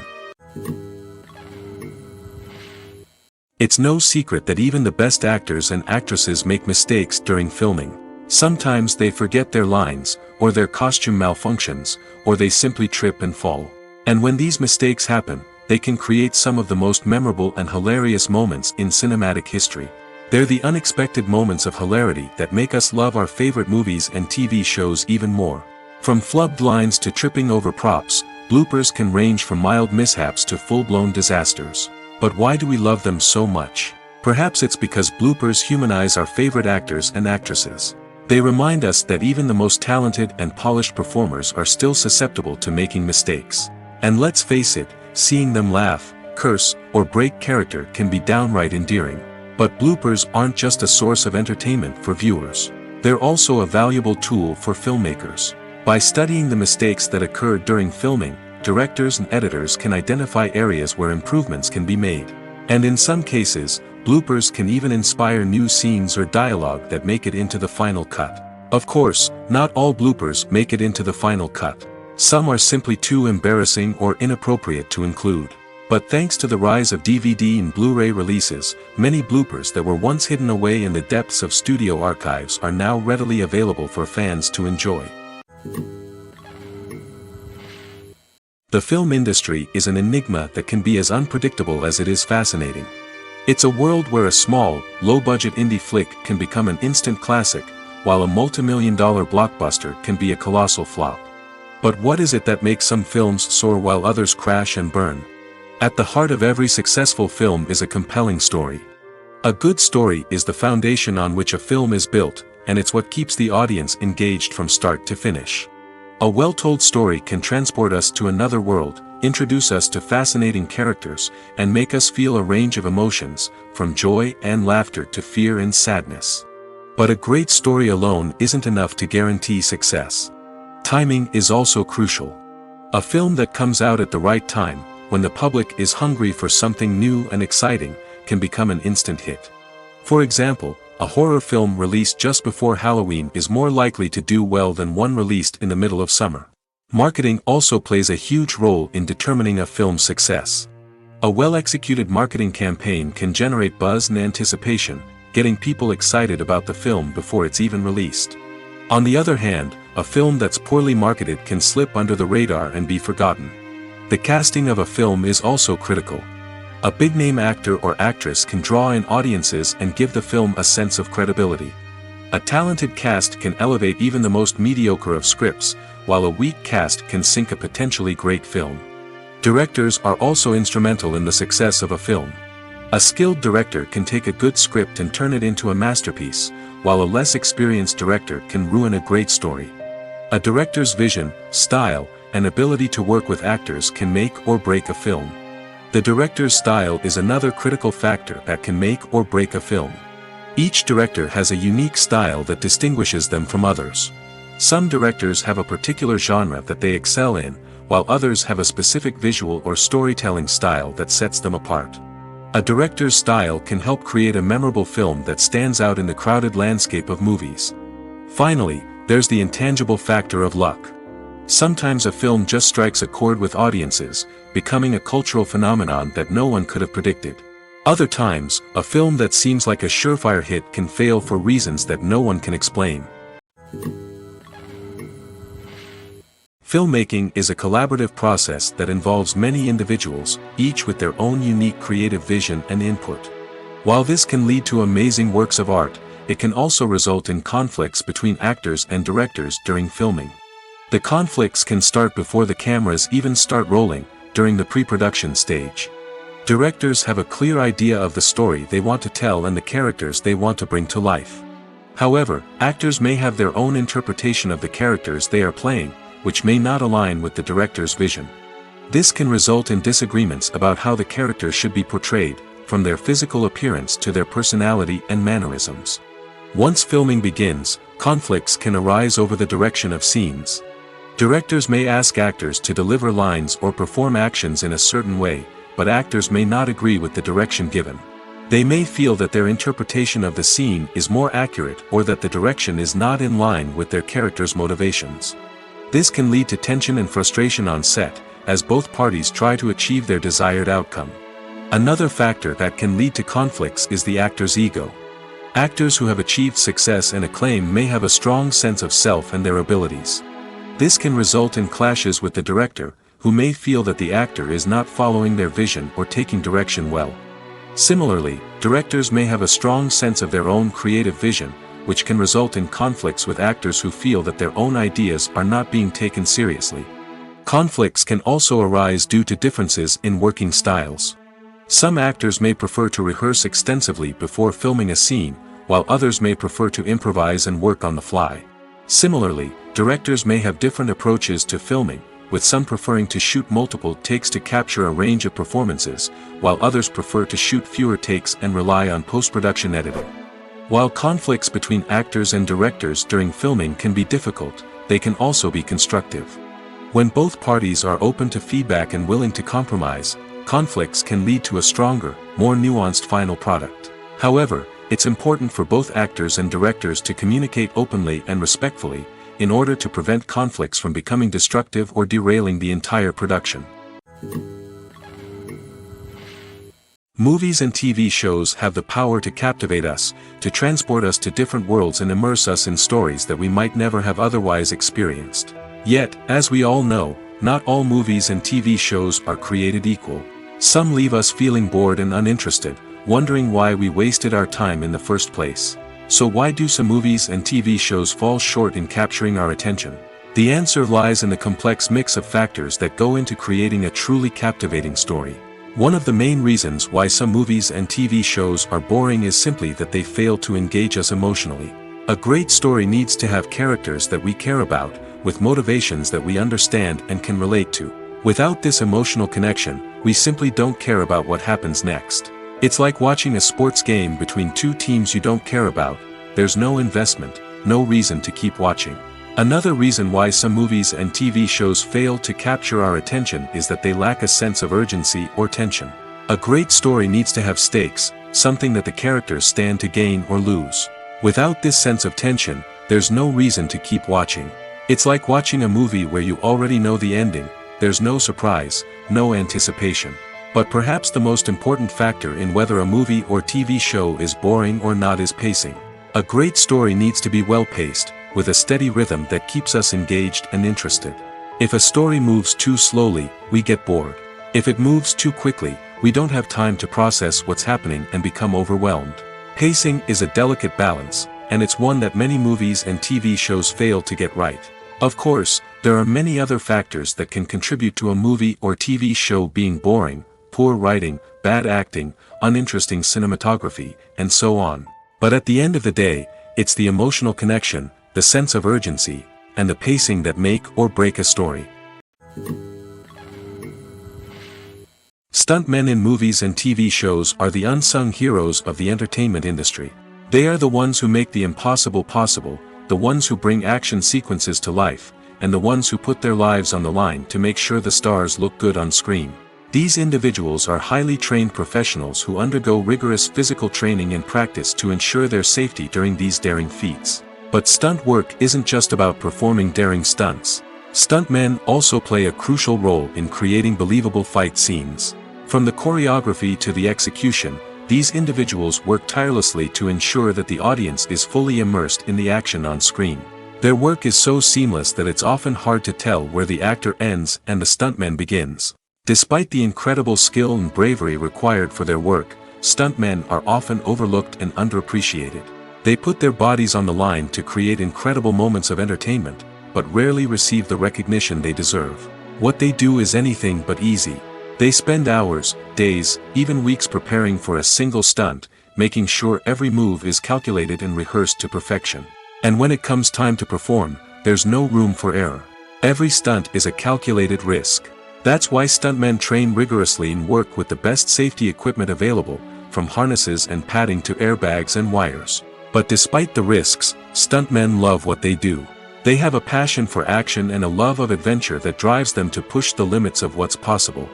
It's no secret that even the best actors and actresses make mistakes during filming. Sometimes they forget their lines, or their costume malfunctions, or they simply trip and fall. And when these mistakes happen, they can create some of the most memorable and hilarious moments in cinematic history. They're the unexpected moments of hilarity that make us love our favorite movies and TV shows even more. From flubbed lines to tripping over props, bloopers can range from mild mishaps to full-blown disasters. But why do we love them so much? Perhaps it's because bloopers humanize our favorite actors and actresses. They remind us that even the most talented and polished performers are still susceptible to making mistakes. And let's face it, seeing them laugh, curse, or break character can be downright endearing. But bloopers aren't just a source of entertainment for viewers. They're also a valuable tool for filmmakers. By studying the mistakes that occurred during filming, directors and editors can identify areas where improvements can be made. And in some cases, bloopers can even inspire new scenes or dialogue that make it into the final cut. Of course, not all bloopers make it into the final cut. Some are simply too embarrassing or inappropriate to include. But thanks to the rise of DVD and Blu-ray releases, many bloopers that were once hidden away in the depths of studio archives are now readily available for fans to enjoy. The film industry is an enigma that can be as unpredictable as it is fascinating. It's a world where a small, low-budget indie flick can become an instant classic, while a multi-million-dollar blockbuster can be a colossal flop. But what is it that makes some films soar while others crash and burn? At the heart of every successful film is a compelling story. A good story is the foundation on which a film is built, and it's what keeps the audience engaged from start to finish. A well-told story can transport us to another world, introduce us to fascinating characters, and make us feel a range of emotions, from joy and laughter to fear and sadness. But a great story alone isn't enough to guarantee success. Timing is also crucial. A film that comes out at the right time, when the public is hungry for something new and exciting, can become an instant hit. For example, a horror film released just before Halloween is more likely to do well than one released in the middle of summer. Marketing also plays a huge role in determining a film's success. A well-executed marketing campaign can generate buzz and anticipation, getting people excited about the film before it's even released. On the other hand, a film that's poorly marketed can slip under the radar and be forgotten. The casting of a film is also critical. A big-name actor or actress can draw in audiences and give the film a sense of credibility. A talented cast can elevate even the most mediocre of scripts, while a weak cast can sink a potentially great film. Directors are also instrumental in the success of a film. A skilled director can take a good script and turn it into a masterpiece, while a less experienced director can ruin a great story. A director's vision, style, and ability to work with actors can make or break a film. The director's style is another critical factor that can make or break a film. Each director has a unique style that distinguishes them from others. Some directors have a particular genre that they excel in, while others have a specific visual or storytelling style that sets them apart. A director's style can help create a memorable film that stands out in the crowded landscape of movies. Finally, there's the intangible factor of luck. Sometimes a film just strikes a chord with audiences, becoming a cultural phenomenon that no one could have predicted. Other times, a film that seems like a surefire hit can fail for reasons that no one can explain. Filmmaking is a collaborative process that involves many individuals, each with their own unique creative vision and input. While this can lead to amazing works of art, it can also result in conflicts between actors and directors during filming. The conflicts can start before the cameras even start rolling, during the pre-production stage. Directors have a clear idea of the story they want to tell and the characters they want to bring to life. However, actors may have their own interpretation of the characters they are playing, which may not align with the director's vision. This can result in disagreements about how the characters should be portrayed, from their physical appearance to their personality and mannerisms. Once filming begins, conflicts can arise over the direction of scenes. Directors may ask actors to deliver lines or perform actions in a certain way, but actors may not agree with the direction given. They may feel that their interpretation of the scene is more accurate or that the direction is not in line with their character's motivations. This can lead to tension and frustration on set, as both parties try to achieve their desired outcome. Another factor that can lead to conflicts is the actor's ego. Actors who have achieved success and acclaim may have a strong sense of self and their abilities. This can result in clashes with the director, who may feel that the actor is not following their vision or taking direction well. Similarly, directors may have a strong sense of their own creative vision, which can result in conflicts with actors who feel that their own ideas are not being taken seriously. Conflicts can also arise due to differences in working styles. Some actors may prefer to rehearse extensively before filming a scene, while others may prefer to improvise and work on the fly. Similarly, directors may have different approaches to filming, with some preferring to shoot multiple takes to capture a range of performances, while others prefer to shoot fewer takes and rely on post-production editing. While conflicts between actors and directors during filming can be difficult, they can also be constructive. When both parties are open to feedback and willing to compromise, conflicts can lead to a stronger, more nuanced final product. However, it's important for both actors and directors to communicate openly and respectfully, in order to prevent conflicts from becoming destructive or derailing the entire production. Movies and TV shows have the power to captivate us, to transport us to different worlds and immerse us in stories that we might never have otherwise experienced. Yet, as we all know, not all movies and TV shows are created equal. Some leave us feeling bored and uninterested, wondering why we wasted our time in the first place. So why do some movies and TV shows fall short in capturing our attention? The answer lies in the complex mix of factors that go into creating a truly captivating story. One of the main reasons why some movies and TV shows are boring is simply that they fail to engage us emotionally. A great story needs to have characters that we care about, with motivations that we understand and can relate to. Without this emotional connection, we simply don't care about what happens next. It's like watching a sports game between two teams you don't care about. There's no investment, no reason to keep watching. Another reason why some movies and TV shows fail to capture our attention is that they lack a sense of urgency or tension. A great story needs to have stakes, something that the characters stand to gain or lose. Without this sense of tension, there's no reason to keep watching. It's like watching a movie where you already know the ending, there's no surprise, no anticipation. But perhaps the most important factor in whether a movie or TV show is boring or not is pacing. A great story needs to be well-paced, with a steady rhythm that keeps us engaged and interested. If a story moves too slowly, we get bored. If it moves too quickly, we don't have time to process what's happening and become overwhelmed. Pacing is a delicate balance, and it's one that many movies and TV shows fail to get right. Of course, there are many other factors that can contribute to a movie or TV show being boring: poor writing, bad acting, uninteresting cinematography, and so on. But at the end of the day, it's the emotional connection, the sense of urgency, and the pacing that make or break a story. Stuntmen in movies and TV shows are the unsung heroes of the entertainment industry. They are the ones who make the impossible possible, the ones who bring action sequences to life, and the ones who put their lives on the line to make sure the stars look good on screen. These individuals are highly trained professionals who undergo rigorous physical training and practice to ensure their safety during these daring feats. But stunt work isn't just about performing daring stunts. Stuntmen also play a crucial role in creating believable fight scenes. From the choreography to the execution, these individuals work tirelessly to ensure that the audience is fully immersed in the action on screen. Their work is so seamless that it's often hard to tell where the actor ends and the stuntman begins. Despite the incredible skill and bravery required for their work, stuntmen are often overlooked and underappreciated. They put their bodies on the line to create incredible moments of entertainment, but rarely receive the recognition they deserve. What they do is anything but easy. They spend hours, days, even weeks preparing for a single stunt, making sure every move is calculated and rehearsed to perfection. And when it comes time to perform, there's no room for error. Every stunt is a calculated risk. That's why stuntmen train rigorously and work with the best safety equipment available, from harnesses and padding to airbags and wires. But despite the risks, stuntmen love what they do. They have a passion for action and a love of adventure that drives them to push the limits of what's possible.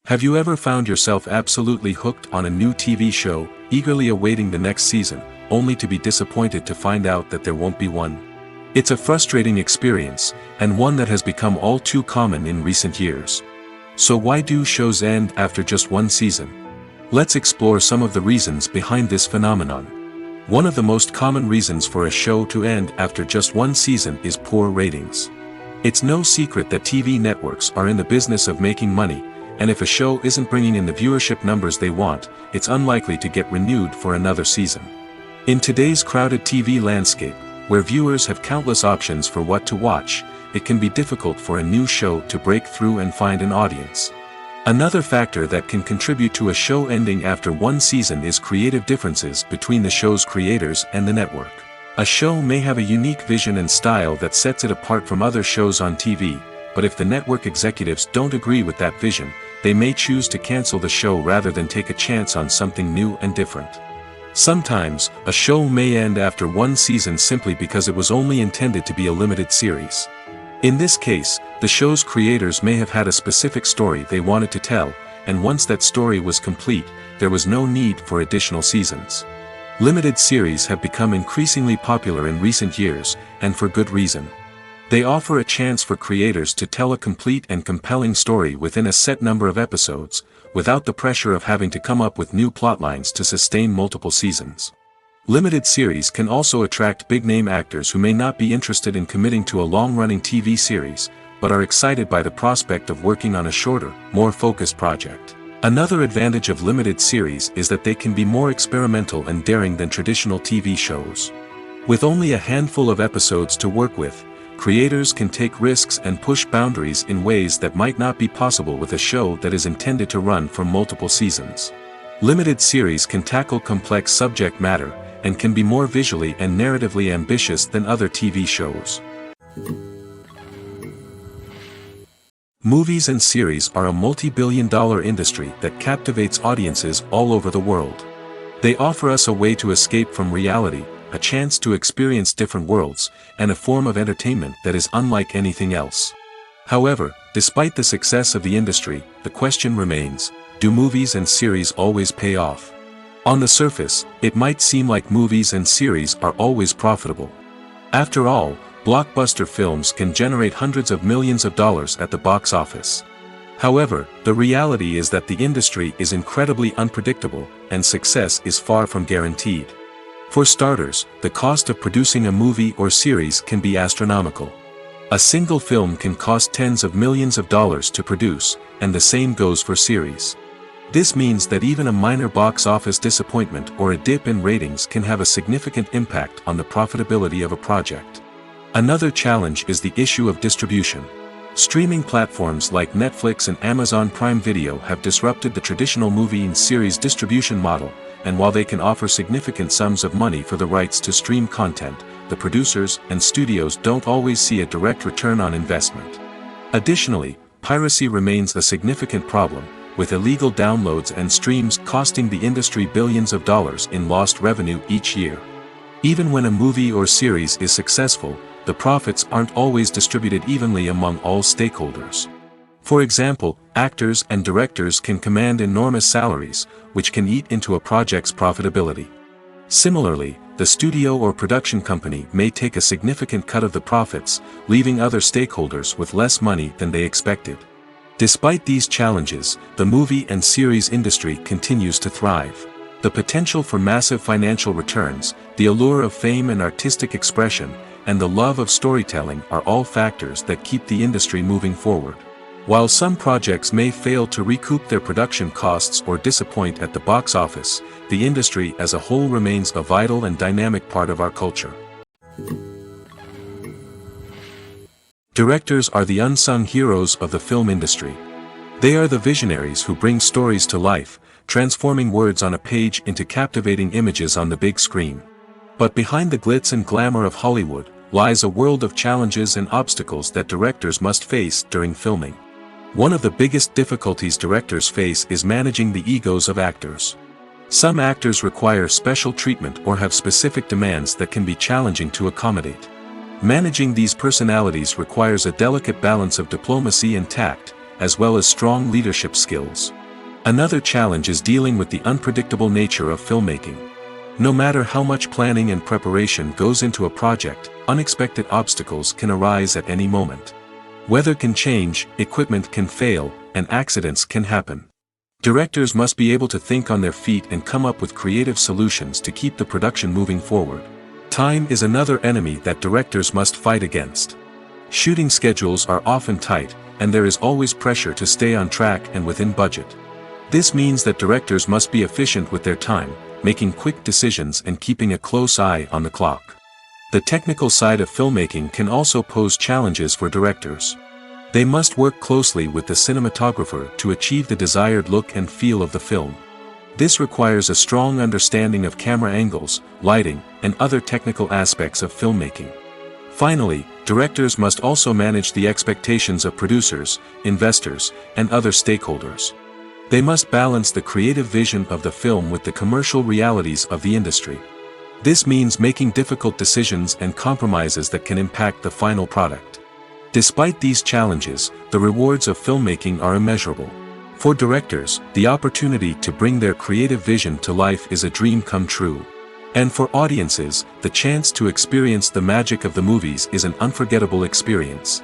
Have you ever found yourself absolutely hooked on a new TV show, eagerly awaiting the next season, only to be disappointed to find out that there won't be one? It's a frustrating experience, and one that has become all too common in recent years. So why do shows end after just one season? Let's explore some of the reasons behind this phenomenon. One of the most common reasons for a show to end after just one season is poor ratings. It's no secret that TV networks are in the business of making money, and if a show isn't bringing in the viewership numbers they want, it's unlikely to get renewed for another season. In today's crowded TV landscape, where viewers have countless options for what to watch, it can be difficult for a new show to break through and find an audience. Another factor that can contribute to a show ending after one season is creative differences between the show's creators and the network. A show may have a unique vision and style that sets it apart from other shows on TV, but if the network executives don't agree with that vision, they may choose to cancel the show rather than take a chance on something new and different. Sometimes, a show may end after one season simply because it was only intended to be a limited series. In this case, the show's creators may have had a specific story they wanted to tell, and once that story was complete, there was no need for additional seasons. Limited series have become increasingly popular in recent years, and for good reason. They offer a chance for creators to tell a complete and compelling story within a set number of episodes, without the pressure of having to come up with new plotlines to sustain multiple seasons. Limited series can also attract big-name actors who may not be interested in committing to a long-running TV series, but are excited by the prospect of working on a shorter, more focused project. Another advantage of limited series is that they can be more experimental and daring than traditional TV shows. With only a handful of episodes to work with, creators can take risks and push boundaries in ways that might not be possible with a show that is intended to run for multiple seasons. Limited series can tackle complex subject matter, and can be more visually and narratively ambitious than other TV shows. Movies and series are a multi-billion-dollar industry that captivates audiences all over the world. They offer us a way to escape from reality, a chance to experience different worlds, and a form of entertainment that is unlike anything else. However, despite the success of the industry, the question remains, do movies and series always pay off? On the surface, it might seem like movies and series are always profitable. After all, blockbuster films can generate hundreds of millions of dollars at the box office. However, the reality is that the industry is incredibly unpredictable, and success is far from guaranteed. For starters, the cost of producing a movie or series can be astronomical. A single film can cost tens of millions of dollars to produce, and the same goes for series. This means that even a minor box office disappointment or a dip in ratings can have a significant impact on the profitability of a project. Another challenge is the issue of distribution. Streaming platforms like Netflix and Amazon Prime Video have disrupted the traditional movie and series distribution model, and while they can offer significant sums of money for the rights to stream content, the producers and studios don't always see a direct return on investment. Additionally, piracy remains a significant problem, with illegal downloads and streams costing the industry billions of dollars in lost revenue each year. Even when a movie or series is successful, the profits aren't always distributed evenly among all stakeholders. For example, actors and directors can command enormous salaries, which can eat into a project's profitability. Similarly, the studio or production company may take a significant cut of the profits, leaving other stakeholders with less money than they expected. Despite these challenges, the movie and series industry continues to thrive. The potential for massive financial returns, the allure of fame and artistic expression, and the love of storytelling are all factors that keep the industry moving forward. While some projects may fail to recoup their production costs or disappoint at the box office, the industry as a whole remains a vital and dynamic part of our culture. Directors are the unsung heroes of the film industry. They are the visionaries who bring stories to life, transforming words on a page into captivating images on the big screen. But behind the glitz and glamour of Hollywood lies a world of challenges and obstacles that directors must face during filming. One of the biggest difficulties directors face is managing the egos of actors. Some actors require special treatment or have specific demands that can be challenging to accommodate. Managing these personalities requires a delicate balance of diplomacy and tact, as well as strong leadership skills. Another challenge is dealing with the unpredictable nature of filmmaking. No matter how much planning and preparation goes into a project, unexpected obstacles can arise at any moment. Weather can change, equipment can fail, and accidents can happen. Directors must be able to think on their feet and come up with creative solutions to keep the production moving forward. Time is another enemy that directors must fight against. Shooting schedules are often tight, and there is always pressure to stay on track and within budget. This means that directors must be efficient with their time, making quick decisions and keeping a close eye on the clock. The technical side of filmmaking can also pose challenges for directors. They must work closely with the cinematographer to achieve the desired look and feel of the film. This requires a strong understanding of camera angles, lighting, and other technical aspects of filmmaking. Finally, directors must also manage the expectations of producers, investors, and other stakeholders. They must balance the creative vision of the film with the commercial realities of the industry. This means making difficult decisions and compromises that can impact the final product. Despite these challenges, the rewards of filmmaking are immeasurable. For directors, the opportunity to bring their creative vision to life is a dream come true. And for audiences, the chance to experience the magic of the movies is an unforgettable experience.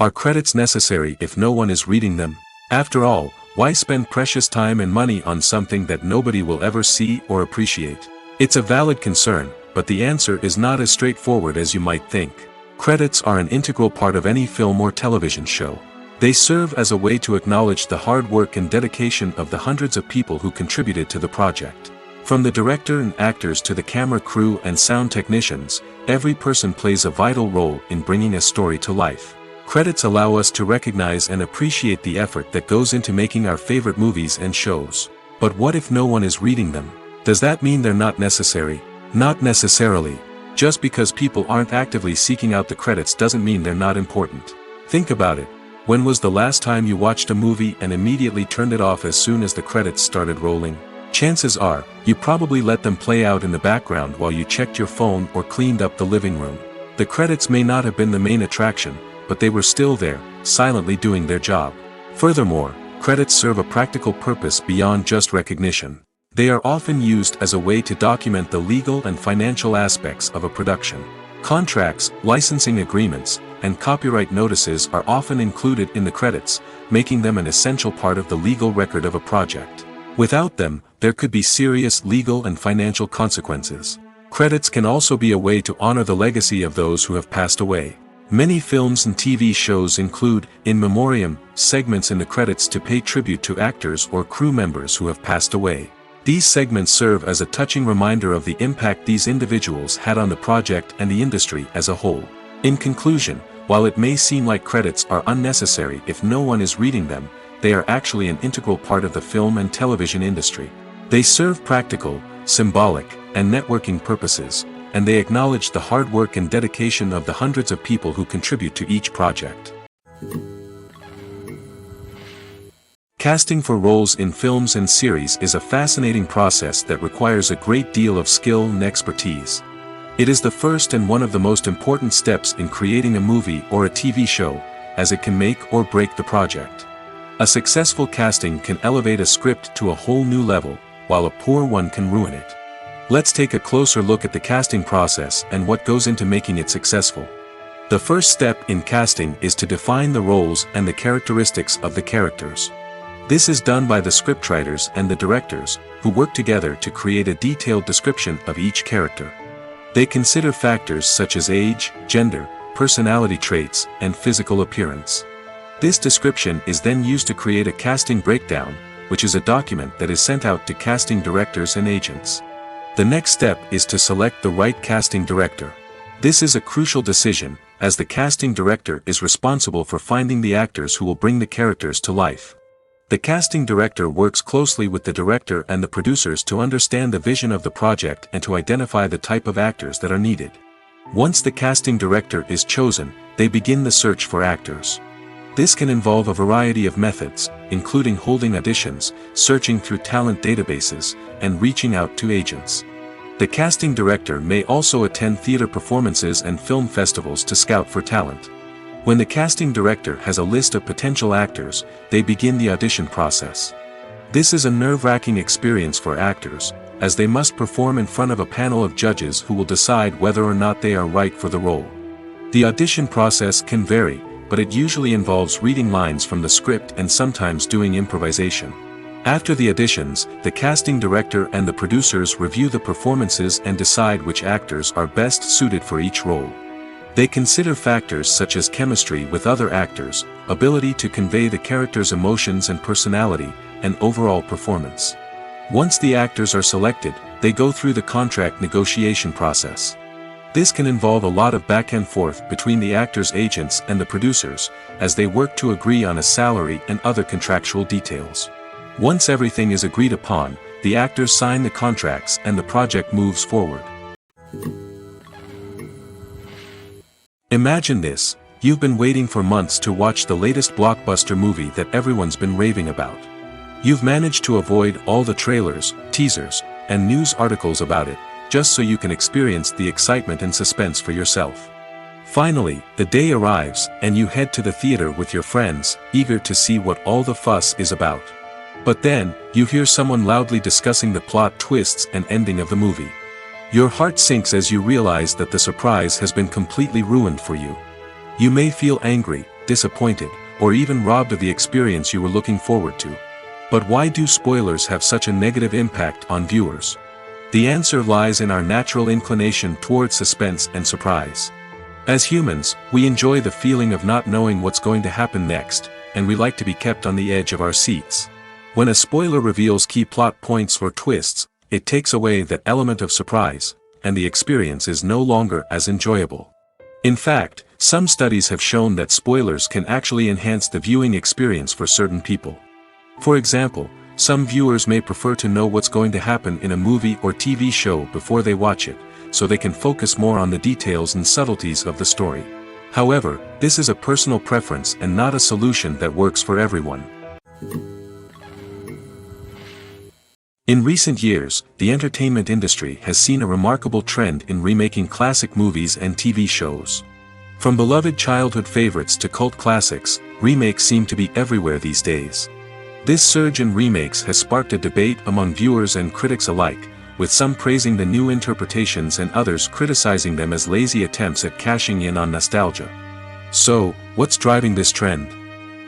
Are credits necessary if no one is reading them? After all, why spend precious time and money on something that nobody will ever see or appreciate? It's a valid concern, but the answer is not as straightforward as you might think. Credits are an integral part of any film or television show. They serve as a way to acknowledge the hard work and dedication of the hundreds of people who contributed to the project. From the director and actors to the camera crew and sound technicians, every person plays a vital role in bringing a story to life. Credits allow us to recognize and appreciate the effort that goes into making our favorite movies and shows. But what if no one is reading them? Does that mean they're not necessary? Not necessarily. Just because people aren't actively seeking out the credits doesn't mean they're not important. Think about it. When was the last time you watched a movie and immediately turned it off as soon as the credits started rolling? Chances are, you probably let them play out in the background while you checked your phone or cleaned up the living room. The credits may not have been the main attraction, but they were still there, silently doing their job. Furthermore, credits serve a practical purpose beyond just recognition. They are often used as a way to document the legal and financial aspects of a production. Contracts, licensing agreements, and copyright notices are often included in the credits, making them an essential part of the legal record of a project. Without them, there could be serious legal and financial consequences. Credits can also be a way to honor the legacy of those who have passed away. Many films and TV shows include, in memoriam, segments in the credits to pay tribute to actors or crew members who have passed away. These segments serve as a touching reminder of the impact these individuals had on the project and the industry as a whole. In conclusion, while it may seem like credits are unnecessary if no one is reading them, they are actually an integral part of the film and television industry. They serve practical, symbolic, and networking purposes, and they acknowledge the hard work and dedication of the hundreds of people who contribute to each project. Casting for roles in films and series is a fascinating process that requires a great deal of skill and expertise. It is the first and one of the most important steps in creating a movie or a TV show, as it can make or break the project. A successful casting can elevate a script to a whole new level, while a poor one can ruin it. Let's take a closer look at the casting process and what goes into making it successful. The first step in casting is to define the roles and the characteristics of the characters. This is done by the scriptwriters and the directors, who work together to create a detailed description of each character. They consider factors such as age, gender, personality traits, and physical appearance. This description is then used to create a casting breakdown, which is a document that is sent out to casting directors and agents. The next step is to select the right casting director. This is a crucial decision, as the casting director is responsible for finding the actors who will bring the characters to life. The casting director works closely with the director and the producers to understand the vision of the project and to identify the type of actors that are needed. Once the casting director is chosen, they begin the search for actors. This can involve a variety of methods, including holding auditions, searching through talent databases, and reaching out to agents. The casting director may also attend theater performances and film festivals to scout for talent. When the casting director has a list of potential actors, they begin the audition process. This is a nerve-wracking experience for actors, as they must perform in front of a panel of judges who will decide whether or not they are right for the role. The audition process can vary, but it usually involves reading lines from the script and sometimes doing improvisation. After the auditions, the casting director and the producers review the performances and decide which actors are best suited for each role. They consider factors such as chemistry with other actors, ability to convey the character's emotions and personality, and overall performance. Once the actors are selected, they go through the contract negotiation process. This can involve a lot of back and forth between the actors' agents and the producers, as they work to agree on a salary and other contractual details. Once everything is agreed upon, the actors sign the contracts and the project moves forward. Imagine this: you've been waiting for months to watch the latest blockbuster movie that everyone's been raving about. You've managed to avoid all the trailers, teasers, and news articles about it, just so you can experience the excitement and suspense for yourself. Finally, the day arrives, and you head to the theater with your friends, eager to see what all the fuss is about. But then, you hear someone loudly discussing the plot twists and ending of the movie. Your heart sinks as you realize that the surprise has been completely ruined for you. You may feel angry, disappointed, or even robbed of the experience you were looking forward to. But why do spoilers have such a negative impact on viewers? The answer lies in our natural inclination towards suspense and surprise. As humans, we enjoy the feeling of not knowing what's going to happen next, and we like to be kept on the edge of our seats. When a spoiler reveals key plot points or twists, it takes away that element of surprise, and the experience is no longer as enjoyable. In fact, some studies have shown that spoilers can actually enhance the viewing experience for certain people. For example, some viewers may prefer to know what's going to happen in a movie or TV show before they watch it, so they can focus more on the details and subtleties of the story. However, this is a personal preference and not a solution that works for everyone. In recent years, the entertainment industry has seen a remarkable trend in remaking classic movies and TV shows. From beloved childhood favorites to cult classics, remakes seem to be everywhere these days. This surge in remakes has sparked a debate among viewers and critics alike, with some praising the new interpretations and others criticizing them as lazy attempts at cashing in on nostalgia. So, what's driving this trend?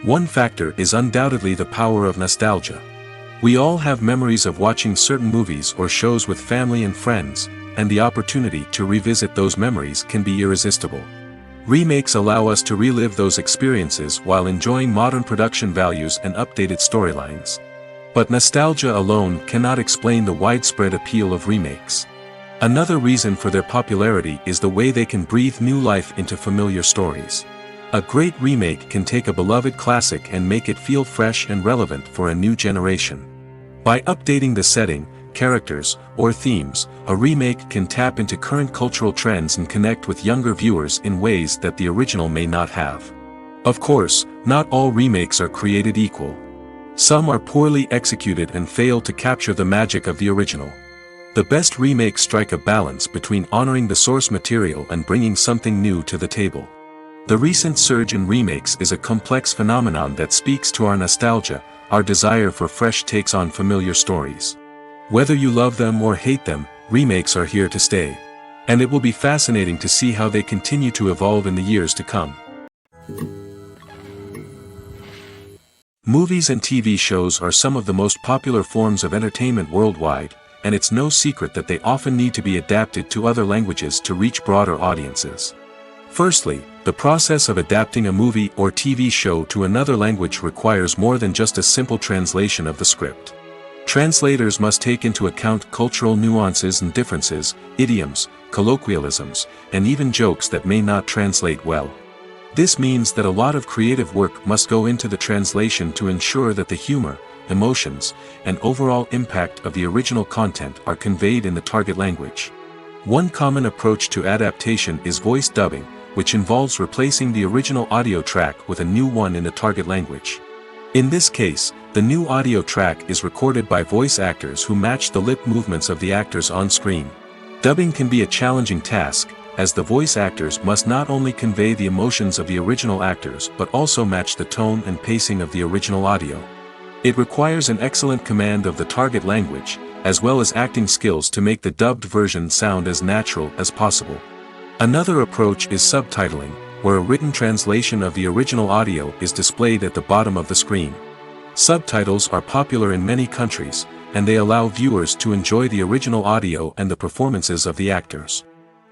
One factor is undoubtedly the power of nostalgia. We all have memories of watching certain movies or shows with family and friends, and the opportunity to revisit those memories can be irresistible. Remakes allow us to relive those experiences while enjoying modern production values and updated storylines. But nostalgia alone cannot explain the widespread appeal of remakes. Another reason for their popularity is the way they can breathe new life into familiar stories. A great remake can take a beloved classic and make it feel fresh and relevant for a new generation. By updating the setting, characters, or themes, a remake can tap into current cultural trends and connect with younger viewers in ways that the original may not have. Of course, not all remakes are created equal. Some are poorly executed and fail to capture the magic of the original. The best remakes strike a balance between honoring the source material and bringing something new to the table. The recent surge in remakes is a complex phenomenon that speaks to our nostalgia, our desire for fresh takes on familiar stories. Whether you love them or hate them, remakes are here to stay. And it will be fascinating to see how they continue to evolve in the years to come. Movies and TV shows are some of the most popular forms of entertainment worldwide, and it's no secret that they often need to be adapted to other languages to reach broader audiences. Firstly, the process of adapting a movie or TV show to another language requires more than just a simple translation of the script. Translators must take into account cultural nuances and differences, idioms, colloquialisms, and even jokes that may not translate well. This means that a lot of creative work must go into the translation to ensure that the humor, emotions, and overall impact of the original content are conveyed in the target language. One common approach to adaptation is voice dubbing, which involves replacing the original audio track with a new one in the target language. In this case, the new audio track is recorded by voice actors who match the lip movements of the actors on screen. Dubbing can be a challenging task, as the voice actors must not only convey the emotions of the original actors but also match the tone and pacing of the original audio. It requires an excellent command of the target language, as well as acting skills to make the dubbed version sound as natural as possible. Another approach is subtitling, where a written translation of the original audio is displayed at the bottom of the screen. Subtitles are popular in many countries, and they allow viewers to enjoy the original audio and the performances of the actors.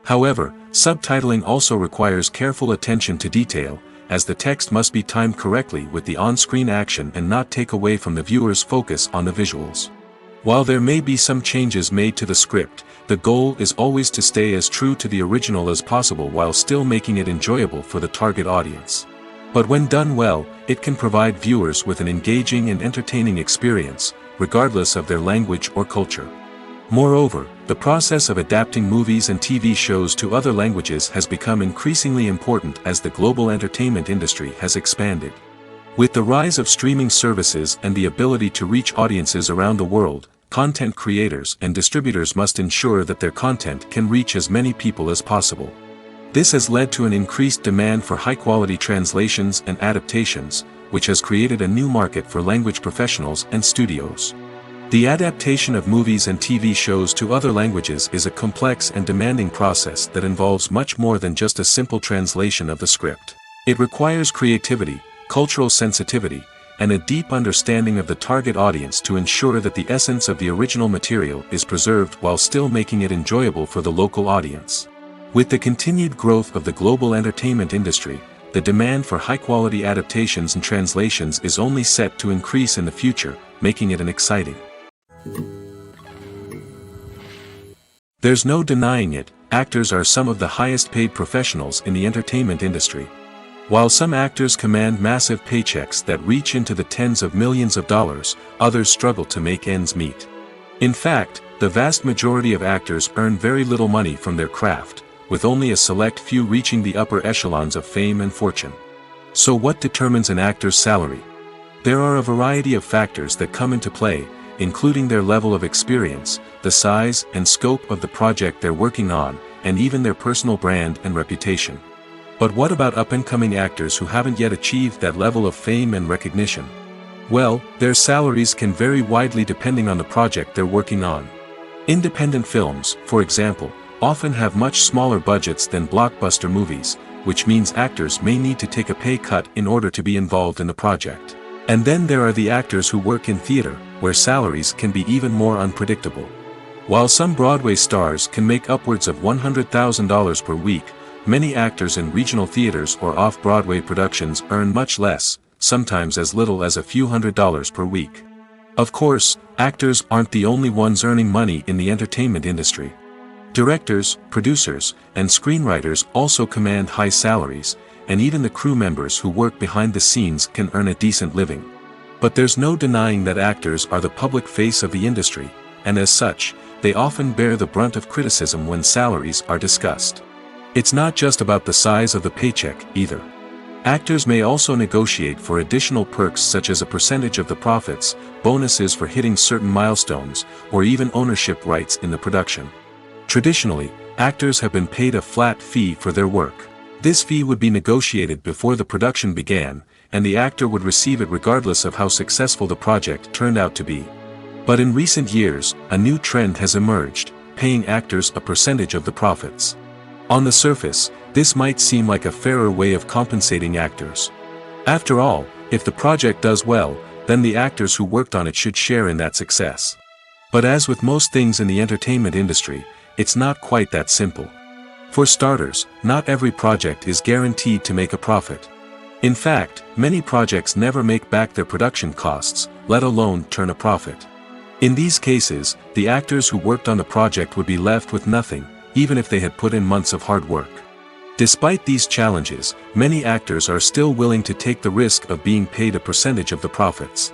However, subtitling also requires careful attention to detail, as the text must be timed correctly with the on-screen action and not take away from the viewer's focus on the visuals. While there may be some changes made to the script, the goal is always to stay as true to the original as possible while still making it enjoyable for the target audience. But when done well, it can provide viewers with an engaging and entertaining experience, regardless of their language or culture. Moreover, the process of adapting movies and TV shows to other languages has become increasingly important as the global entertainment industry has expanded. With the rise of streaming services and the ability to reach audiences around the world, content creators and distributors must ensure that their content can reach as many people as possible. This has led to an increased demand for high-quality translations and adaptations, which has created a new market for language professionals and studios. The adaptation of movies and TV shows to other languages is a complex and demanding process that involves much more than just a simple translation of the script. It requires creativity, cultural sensitivity, and a deep understanding of the target audience to ensure that the essence of the original material is preserved while still making it enjoyable for the local audience. With the continued growth of the global entertainment industry, the demand for high-quality adaptations and translations is only set to increase in the future, making it an exciting. There's no denying it, actors are some of the highest-paid professionals in the entertainment industry. While some actors command massive paychecks that reach into the tens of millions of dollars, others struggle to make ends meet. In fact, the vast majority of actors earn very little money from their craft, with only a select few reaching the upper echelons of fame and fortune. So what determines an actor's salary? There are a variety of factors that come into play, including their level of experience, the size and scope of the project they're working on, and even their personal brand and reputation. But what about up-and-coming actors who haven't yet achieved that level of fame and recognition? Well, their salaries can vary widely depending on the project they're working on. Independent films, for example, often have much smaller budgets than blockbuster movies, which means actors may need to take a pay cut in order to be involved in the project. And then there are the actors who work in theater, where salaries can be even more unpredictable. While some Broadway stars can make upwards of $100,000 per week, many actors in regional theaters or off-Broadway productions earn much less, sometimes as little as a few $100s per week. Of course, actors aren't the only ones earning money in the entertainment industry. Directors, producers, and screenwriters also command high salaries, and even the crew members who work behind the scenes can earn a decent living. But there's no denying that actors are the public face of the industry, and as such, they often bear the brunt of criticism when salaries are discussed. It's not just about the size of the paycheck, either. Actors may also negotiate for additional perks such as a percentage of the profits, bonuses for hitting certain milestones, or even ownership rights in the production. Traditionally, actors have been paid a flat fee for their work. This fee would be negotiated before the production began, and the actor would receive it regardless of how successful the project turned out to be. But in recent years, a new trend has emerged, paying actors a percentage of the profits. On the surface, this might seem like a fairer way of compensating actors. After all, if the project does well, then the actors who worked on it should share in that success. But as with most things in the entertainment industry, it's not quite that simple. For starters, not every project is guaranteed to make a profit. In fact, many projects never make back their production costs, let alone turn a profit. In these cases, the actors who worked on the project would be left with nothing, even if they had put in months of hard work. Despite these challenges, many actors are still willing to take the risk of being paid a percentage of the profits.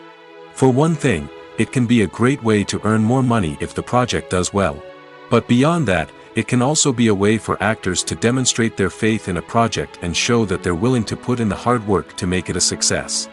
For one thing, it can be a great way to earn more money if the project does well. But beyond that, it can also be a way for actors to demonstrate their faith in a project and show that they're willing to put in the hard work to make it a success.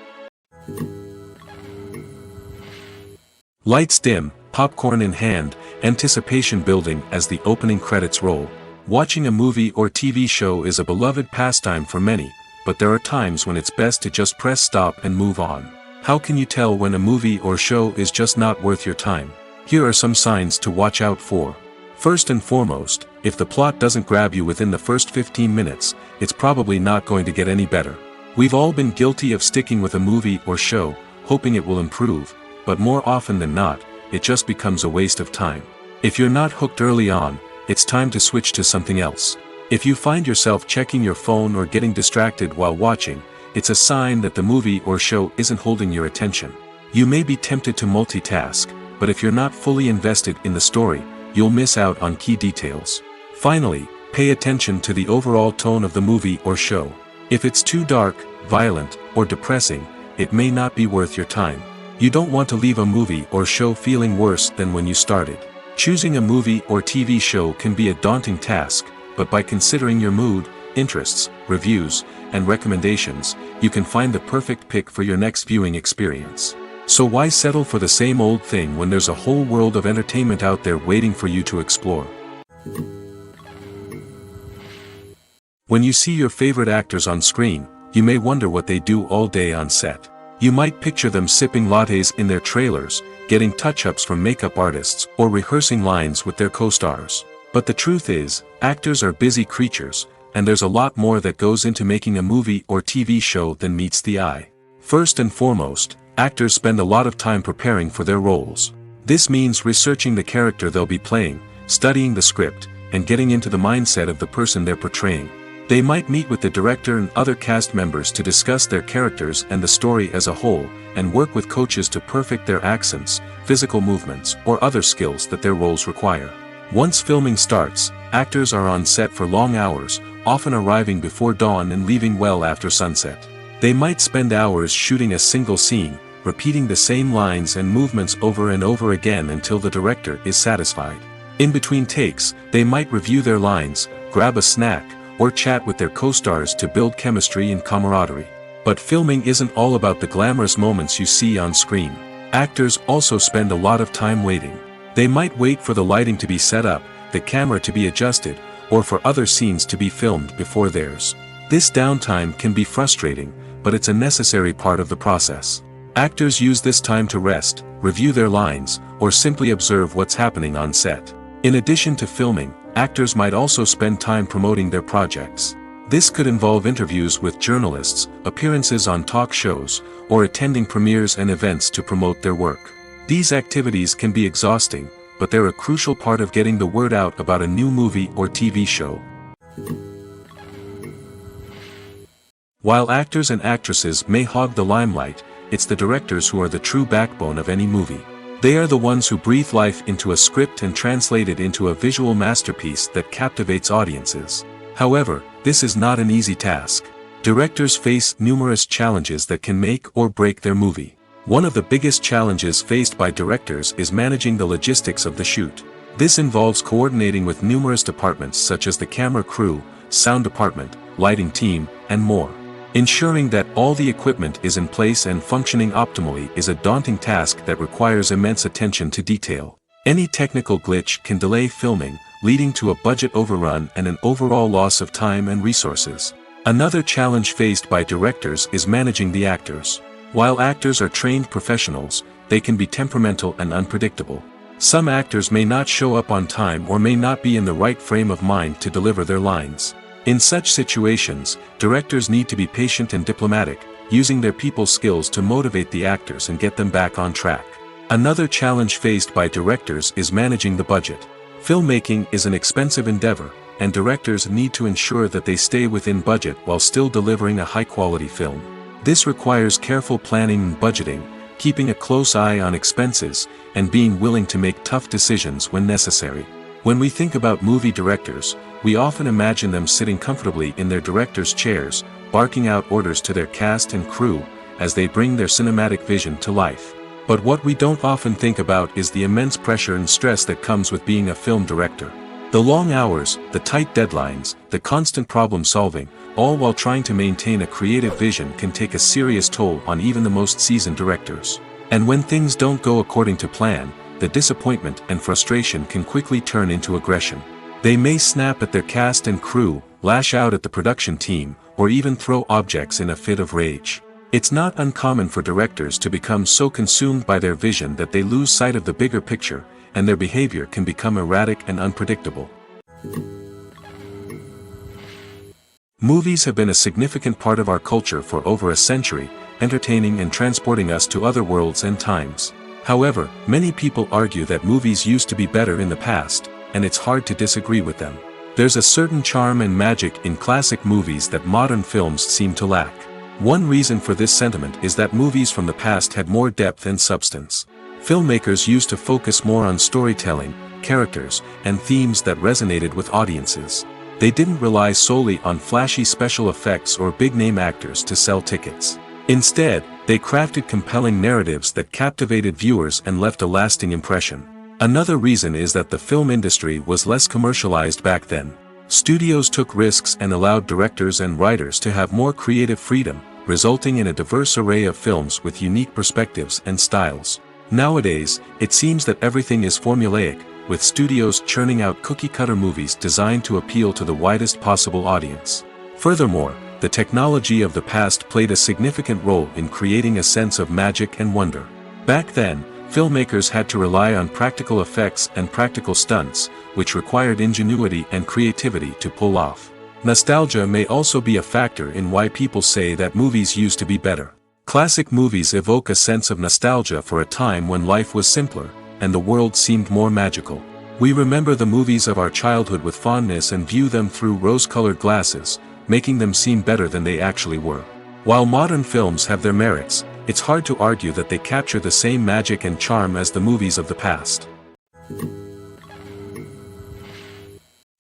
Lights dim, popcorn in hand, anticipation building as the opening credits roll. Watching a movie or TV show is a beloved pastime for many, but there are times when it's best to just press stop and move on. How can you tell when a movie or show is just not worth your time? Here are some signs to watch out for. First and foremost, if the plot doesn't grab you within the first 15 minutes, it's probably not going to get any better. We've all been guilty of sticking with a movie or show, hoping it will improve, but more often than not, it just becomes a waste of time. If you're not hooked early on, it's time to switch to something else. If you find yourself checking your phone or getting distracted while watching, it's a sign that the movie or show isn't holding your attention. You may be tempted to multitask, but if you're not fully invested in the story, you'll miss out on key details. Finally, pay attention to the overall tone of the movie or show. If it's too dark, violent, or depressing, it may not be worth your time. You don't want to leave a movie or show feeling worse than when you started. Choosing a movie or TV show can be a daunting task, but by considering your mood, interests, reviews, and recommendations, you can find the perfect pick for your next viewing experience. So why settle for the same old thing when there's a whole world of entertainment out there waiting for you to explore? When you see your favorite actors on screen, you may wonder what they do all day on set. You might picture them sipping lattes in their trailers, getting touch-ups from makeup artists, or rehearsing lines with their co-stars. But the truth is, actors are busy creatures, and there's a lot more that goes into making a movie or TV show than meets the eye. First and foremost, actors spend a lot of time preparing for their roles. This means researching the character they'll be playing, studying the script, and getting into the mindset of the person they're portraying. They might meet with the director and other cast members to discuss their characters and the story as a whole, and work with coaches to perfect their accents, physical movements, or other skills that their roles require. Once filming starts, actors are on set for long hours, often arriving before dawn and leaving well after sunset. They might spend hours shooting a single scene, repeating the same lines and movements over and over again until the director is satisfied. In between takes, they might review their lines, grab a snack, or chat with their co-stars to build chemistry and camaraderie. But filming isn't all about the glamorous moments you see on screen. Actors also spend a lot of time waiting. They might wait for the lighting to be set up, the camera to be adjusted, or for other scenes to be filmed before theirs. This downtime can be frustrating, but it's a necessary part of the process. Actors use this time to rest, review their lines, or simply observe what's happening on set. In addition to filming, actors might also spend time promoting their projects. This could involve interviews with journalists, appearances on talk shows, or attending premieres and events to promote their work. These activities can be exhausting, but they're a crucial part of getting the word out about a new movie or TV show. While actors and actresses may hog the limelight, it's the directors who are the true backbone of any movie. They are the ones who breathe life into a script and translate it into a visual masterpiece that captivates audiences. However, this is not an easy task. Directors face numerous challenges that can make or break their movie. One of the biggest challenges faced by directors is managing the logistics of the shoot. This involves coordinating with numerous departments such as the camera crew, sound department, lighting team, and more. Ensuring that all the equipment is in place and functioning optimally is a daunting task that requires immense attention to detail. Any technical glitch can delay filming, leading to a budget overrun and an overall loss of time and resources. Another challenge faced by directors is managing the actors. While actors are trained professionals, they can be temperamental and unpredictable. Some actors may not show up on time or may not be in the right frame of mind to deliver their lines. In such situations, directors need to be patient and diplomatic, using their people skills to motivate the actors and get them back on track. Another challenge faced by directors is managing the budget. Filmmaking is an expensive endeavor, and directors need to ensure that they stay within budget while still delivering a high-quality film. This requires careful planning and budgeting, keeping a close eye on expenses, and being willing to make tough decisions when necessary. When we think about movie directors, we often imagine them sitting comfortably in their director's chairs, barking out orders to their cast and crew, as they bring their cinematic vision to life. But what we don't often think about is the immense pressure and stress that comes with being a film director. The long hours, the tight deadlines, the constant problem solving, all while trying to maintain a creative vision can take a serious toll on even the most seasoned directors. And when things don't go according to plan, the disappointment and frustration can quickly turn into aggression. They may snap at their cast and crew, lash out at the production team, or even throw objects in a fit of rage. It's not uncommon for directors to become so consumed by their vision that they lose sight of the bigger picture, and their behavior can become erratic and unpredictable. Movies have been a significant part of our culture for over a century, entertaining and transporting us to other worlds and times. However, many people argue that movies used to be better in the past, and it's hard to disagree with them. There's a certain charm and magic in classic movies that modern films seem to lack. One reason for this sentiment is that movies from the past had more depth and substance. Filmmakers used to focus more on storytelling, characters, and themes that resonated with audiences. They didn't rely solely on flashy special effects or big-name actors to sell tickets. Instead, they crafted compelling narratives that captivated viewers and left a lasting impression. Another reason is that the film industry was less commercialized back then. Studios took risks and allowed directors and writers to have more creative freedom, resulting in a diverse array of films with unique perspectives and styles. Nowadays, it seems that everything is formulaic, with studios churning out cookie-cutter movies designed to appeal to the widest possible audience. Furthermore, the technology of the past played a significant role in creating a sense of magic and wonder. Back then, filmmakers had to rely on practical effects and practical stunts, which required ingenuity and creativity to pull off. Nostalgia may also be a factor in why people say that movies used to be better. Classic movies evoke a sense of nostalgia for a time when life was simpler, and the world seemed more magical. We remember the movies of our childhood with fondness and view them through rose-colored glasses, making them seem better than they actually were. While modern films have their merits, it's hard to argue that they capture the same magic and charm as the movies of the past.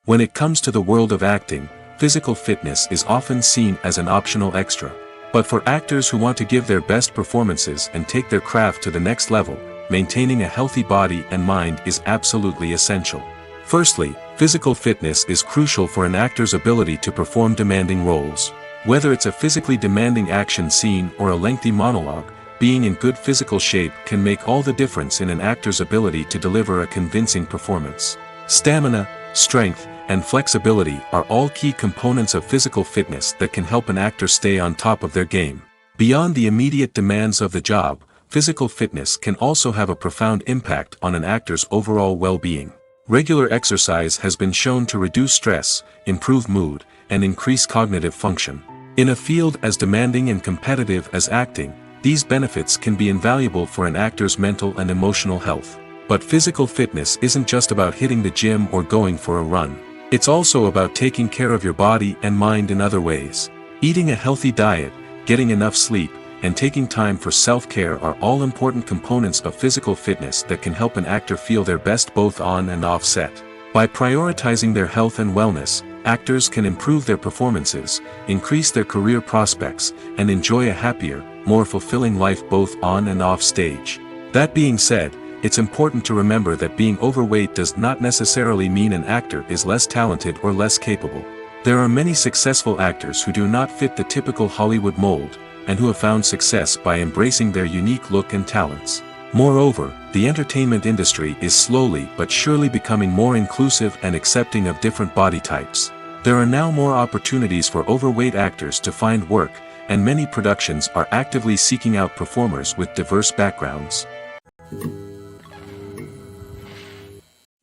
When it comes to the world of acting, physical fitness is often seen as an optional extra. But for actors who want to give their best performances and take their craft to the next level, maintaining a healthy body and mind is absolutely essential. Firstly, physical fitness is crucial for an actor's ability to perform demanding roles. Whether it's a physically demanding action scene or a lengthy monologue, being in good physical shape can make all the difference in an actor's ability to deliver a convincing performance. Stamina, strength, and flexibility are all key components of physical fitness that can help an actor stay on top of their game. Beyond the immediate demands of the job, physical fitness can also have a profound impact on an actor's overall well-being. Regular exercise has been shown to reduce stress, improve mood, and increase cognitive function. In a field as demanding and competitive as acting, these benefits can be invaluable for an actor's mental and emotional health. But physical fitness isn't just about hitting the gym or going for a run. It's also about taking care of your body and mind in other ways. Eating a healthy diet, getting enough sleep, and taking time for self-care are all important components of physical fitness that can help an actor feel their best both on and off set. By prioritizing their health and wellness, actors can improve their performances, increase their career prospects, and enjoy a happier, more fulfilling life both on and off stage. That being said, it's important to remember that being overweight does not necessarily mean an actor is less talented or less capable. There are many successful actors who do not fit the typical Hollywood mold, and who have found success by embracing their unique look and talents. Moreover, the entertainment industry is slowly but surely becoming more inclusive and accepting of different body types. There are now more opportunities for overweight actors to find work, and many productions are actively seeking out performers with diverse backgrounds.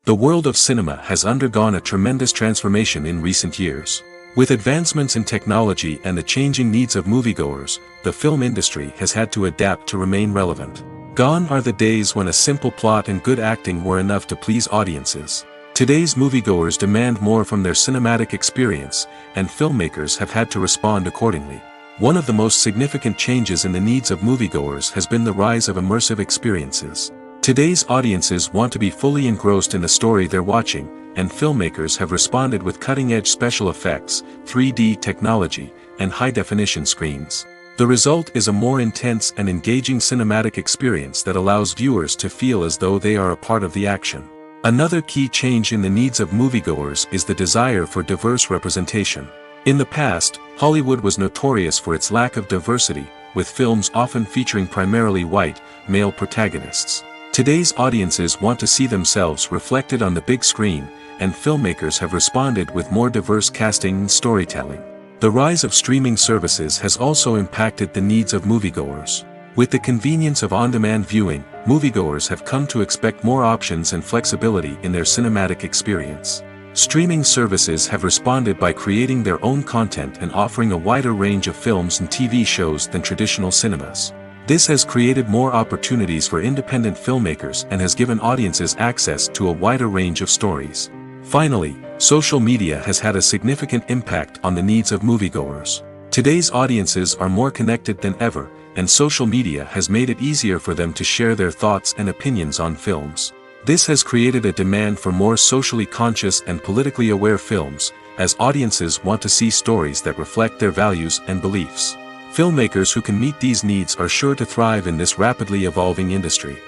The world of cinema has undergone a tremendous transformation in recent years. With advancements in technology and the changing needs of moviegoers, the film industry has had to adapt to remain relevant. Gone are the days when a simple plot and good acting were enough to please audiences. Today's moviegoers demand more from their cinematic experience, and filmmakers have had to respond accordingly. One of the most significant changes in the needs of moviegoers has been the rise of immersive experiences. Today's audiences want to be fully engrossed in the story they're watching, and filmmakers have responded with cutting-edge special effects, 3D technology, and high-definition screens. The result is a more intense and engaging cinematic experience that allows viewers to feel as though they are a part of the action. Another key change in the needs of moviegoers is the desire for diverse representation. In the past, Hollywood was notorious for its lack of diversity, with films often featuring primarily white, male protagonists. Today's audiences want to see themselves reflected on the big screen, and filmmakers have responded with more diverse casting and storytelling. The rise of streaming services has also impacted the needs of moviegoers. With the convenience of on-demand viewing, moviegoers have come to expect more options and flexibility in their cinematic experience. Streaming services have responded by creating their own content and offering a wider range of films and TV shows than traditional cinemas. This has created more opportunities for independent filmmakers and has given audiences access to a wider range of stories. Finally, social media has had a significant impact on the needs of moviegoers. Today's audiences are more connected than ever, and social media has made it easier for them to share their thoughts and opinions on films. This has created a demand for more socially conscious and politically aware films, as audiences want to see stories that reflect their values and beliefs. Filmmakers who can meet these needs are sure to thrive in this rapidly evolving industry.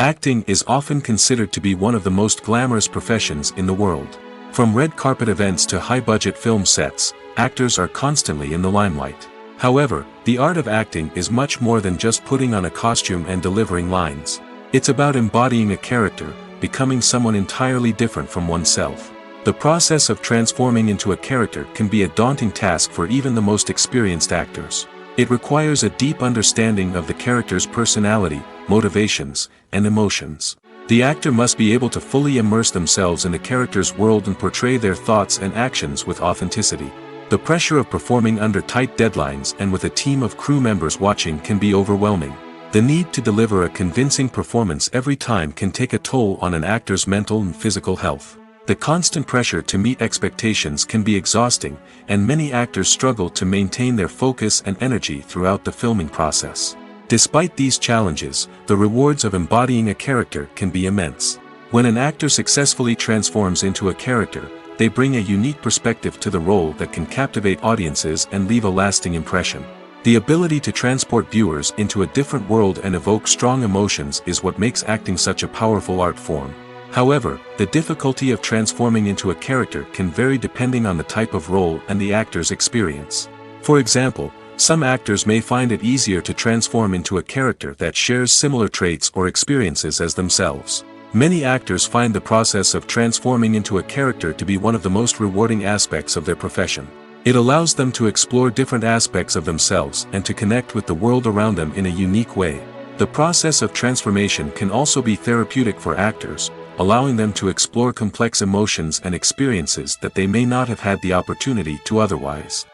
Acting is often considered to be one of the most glamorous professions in the world. From red carpet events to high-budget film sets, actors are constantly in the limelight. However, the art of acting is much more than just putting on a costume and delivering lines. It's about embodying a character, becoming someone entirely different from oneself. The process of transforming into a character can be a daunting task for even the most experienced actors. It requires a deep understanding of the character's personality, motivations, and emotions. The actor must be able to fully immerse themselves in the character's world and portray their thoughts and actions with authenticity. The pressure of performing under tight deadlines and with a team of crew members watching can be overwhelming. The need to deliver a convincing performance every time can take a toll on an actor's mental and physical health. The constant pressure to meet expectations can be exhausting, and many actors struggle to maintain their focus and energy throughout the filming process. Despite these challenges, the rewards of embodying a character can be immense. When an actor successfully transforms into a character, they bring a unique perspective to the role that can captivate audiences and leave a lasting impression. The ability to transport viewers into a different world and evoke strong emotions is what makes acting such a powerful art form. However, the difficulty of transforming into a character can vary depending on the type of role and the actor's experience. For example, some actors may find it easier to transform into a character that shares similar traits or experiences as themselves. Many actors find the process of transforming into a character to be one of the most rewarding aspects of their profession. It allows them to explore different aspects of themselves and to connect with the world around them in a unique way. The process of transformation can also be therapeutic for actors, allowing them to explore complex emotions and experiences that they may not have had the opportunity to otherwise.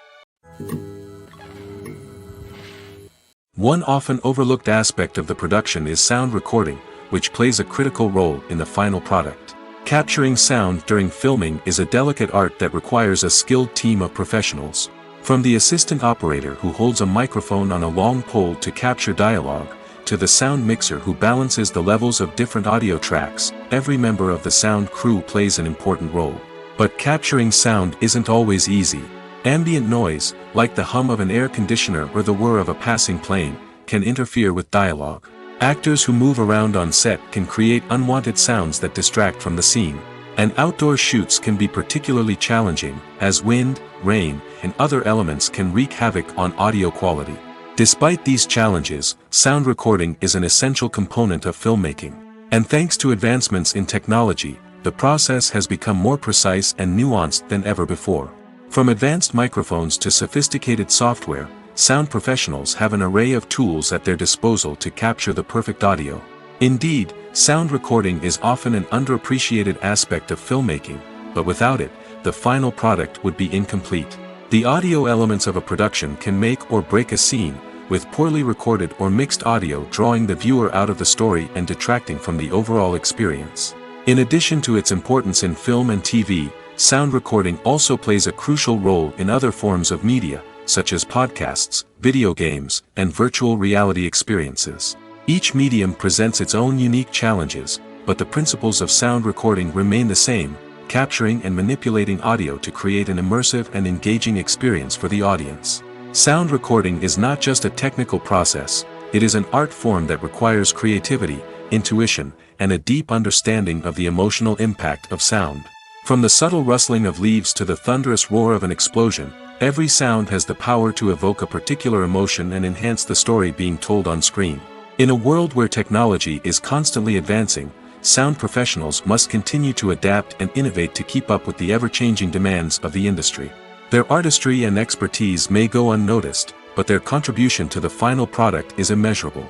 One often overlooked aspect of the production is sound recording, which plays a critical role in the final product. Capturing sound during filming is a delicate art that requires a skilled team of professionals. From the assistant operator who holds a microphone on a long pole to capture dialogue, to the sound mixer who balances the levels of different audio tracks, every member of the sound crew plays an important role. But capturing sound isn't always easy. Ambient noise, like the hum of an air conditioner or the whir of a passing plane, can interfere with dialogue. Actors who move around on set can create unwanted sounds that distract from the scene. And outdoor shoots can be particularly challenging, as wind, rain, and other elements can wreak havoc on audio quality. Despite these challenges, sound recording is an essential component of filmmaking. And thanks to advancements in technology, the process has become more precise and nuanced than ever before. From advanced microphones to sophisticated software, sound professionals have an array of tools at their disposal to capture the perfect audio. Indeed, sound recording is often an underappreciated aspect of filmmaking, but without it, the final product would be incomplete. The audio elements of a production can make or break a scene, with poorly recorded or mixed audio drawing the viewer out of the story and detracting from the overall experience. In addition to its importance in film and TV, sound recording also plays a crucial role in other forms of media, such as podcasts, video games, and virtual reality experiences. Each medium presents its own unique challenges, but the principles of sound recording remain the same, capturing and manipulating audio to create an immersive and engaging experience for the audience. Sound recording is not just a technical process, it is an art form that requires creativity, intuition, and a deep understanding of the emotional impact of sound. From the subtle rustling of leaves to the thunderous roar of an explosion, every sound has the power to evoke a particular emotion and enhance the story being told on screen. In a world where technology is constantly advancing, sound professionals must continue to adapt and innovate to keep up with the ever-changing demands of the industry. Their artistry and expertise may go unnoticed, but their contribution to the final product is immeasurable.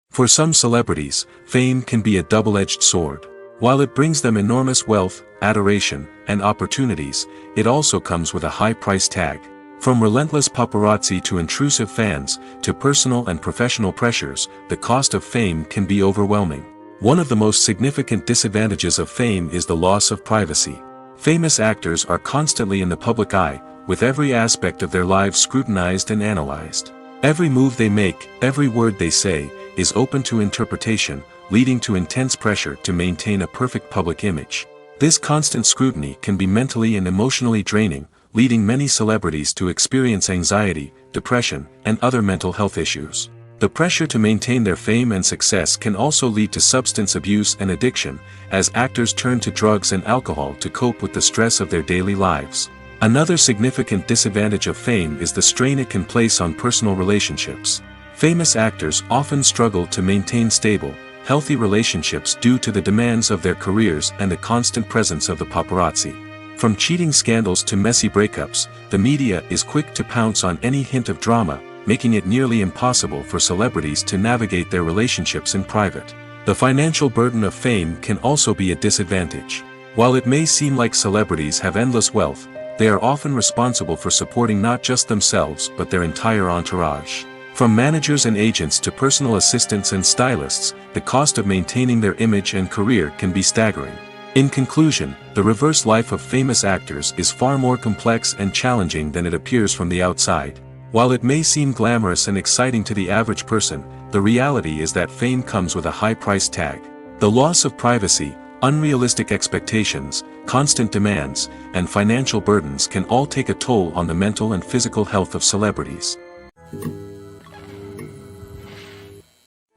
For some celebrities, fame can be a double-edged sword. While it brings them enormous wealth, adoration, and opportunities, it also comes with a high price tag. From relentless paparazzi to intrusive fans, to personal and professional pressures, the cost of fame can be overwhelming. One of the most significant disadvantages of fame is the loss of privacy. Famous actors are constantly in the public eye, with every aspect of their lives scrutinized and analyzed. Every move they make, every word they say, is open to interpretation, leading to intense pressure to maintain a perfect public image. This constant scrutiny can be mentally and emotionally draining, leading many celebrities to experience anxiety, depression, and other mental health issues. The pressure to maintain their fame and success can also lead to substance abuse and addiction, as actors turn to drugs and alcohol to cope with the stress of their daily lives. Another significant disadvantage of fame is the strain it can place on personal relationships. Famous actors often struggle to maintain stable, healthy relationships due to the demands of their careers and the constant presence of the paparazzi. From cheating scandals to messy breakups, the media is quick to pounce on any hint of drama, making it nearly impossible for celebrities to navigate their relationships in private. The financial burden of fame can also be a disadvantage. While it may seem like celebrities have endless wealth, they are often responsible for supporting not just themselves but their entire entourage. From managers and agents to personal assistants and stylists, the cost of maintaining their image and career can be staggering. In conclusion, the reverse life of famous actors is far more complex and challenging than it appears from the outside. While it may seem glamorous and exciting to the average person, the reality is that fame comes with a high price tag. The loss of privacy, unrealistic expectations, constant demands, and financial burdens can all take a toll on the mental and physical health of celebrities.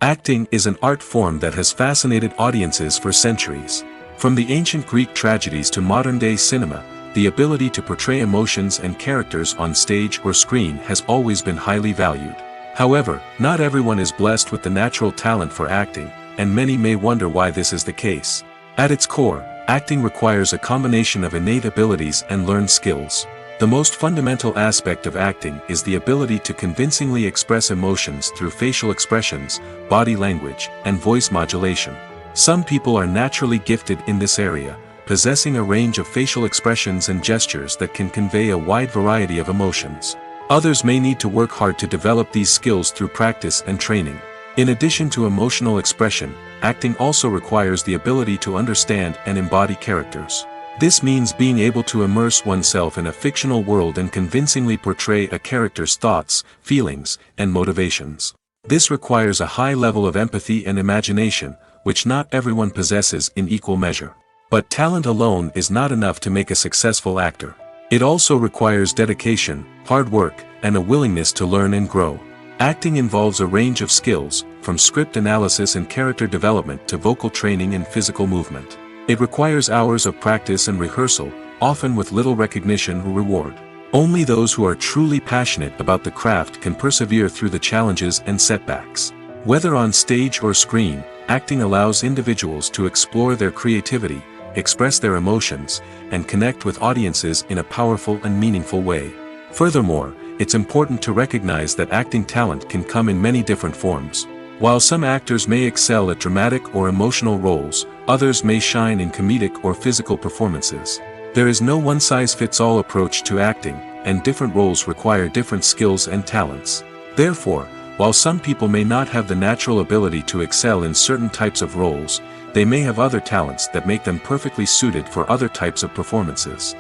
Acting is an art form that has fascinated audiences for centuries. From the ancient Greek tragedies to modern-day cinema, the ability to portray emotions and characters on stage or screen has always been highly valued. However, not everyone is blessed with the natural talent for acting, and many may wonder why this is the case. At its core, acting requires a combination of innate abilities and learned skills. The most fundamental aspect of acting is the ability to convincingly express emotions through facial expressions, body language, and voice modulation. Some people are naturally gifted in this area, possessing a range of facial expressions and gestures that can convey a wide variety of emotions. Others may need to work hard to develop these skills through practice and training. In addition to emotional expression, acting also requires the ability to understand and embody characters. This means being able to immerse oneself in a fictional world and convincingly portray a character's thoughts, feelings, and motivations. This requires a high level of empathy and imagination, which not everyone possesses in equal measure. But talent alone is not enough to make a successful actor. It also requires dedication, hard work, and a willingness to learn and grow. Acting involves a range of skills, from script analysis and character development to vocal training and physical movement. It requires hours of practice and rehearsal, often with little recognition or reward. Only those who are truly passionate about the craft can persevere through the challenges and setbacks. Whether on stage or screen, acting allows individuals to explore their creativity, express their emotions, and connect with audiences in a powerful and meaningful way. Furthermore, it's important to recognize that acting talent can come in many different forms. While some actors may excel at dramatic or emotional roles, others may shine in comedic or physical performances. There is no one-size-fits-all approach to acting, and different roles require different skills and talents. Therefore, while some people may not have the natural ability to excel in certain types of roles, they may have other talents that make them perfectly suited for other types of performances.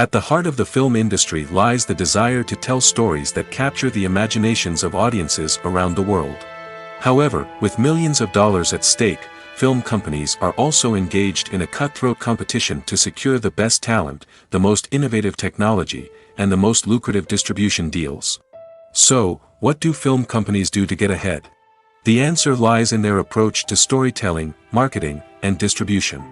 At the heart of the film industry lies the desire to tell stories that capture the imaginations of audiences around the world. However, with millions of dollars at stake, film companies are also engaged in a cutthroat competition to secure the best talent, the most innovative technology, and the most lucrative distribution deals. So, what do film companies do to get ahead? The answer lies in their approach to storytelling, marketing, and distribution.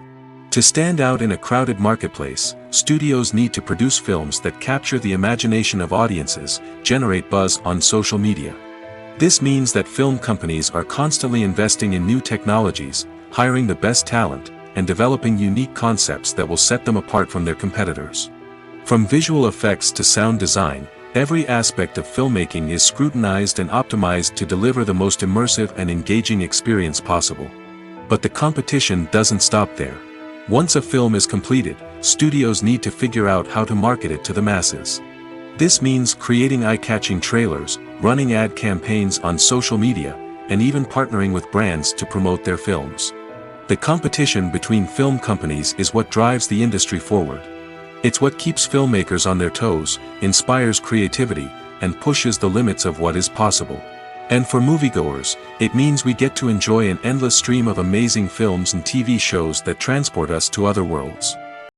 To stand out in a crowded marketplace, studios need to produce films that capture the imagination of audiences, generate buzz on social media. This means that film companies are constantly investing in new technologies, hiring the best talent, and developing unique concepts that will set them apart from their competitors. From visual effects to sound design, every aspect of filmmaking is scrutinized and optimized to deliver the most immersive and engaging experience possible. But the competition doesn't stop there. Once a film is completed, studios need to figure out how to market it to the masses. This means creating eye-catching trailers, running ad campaigns on social media, and even partnering with brands to promote their films. The competition between film companies is what drives the industry forward. It's what keeps filmmakers on their toes, inspires creativity, and pushes the limits of what is possible. And for moviegoers, it means we get to enjoy an endless stream of amazing films and TV shows that transport us to other worlds.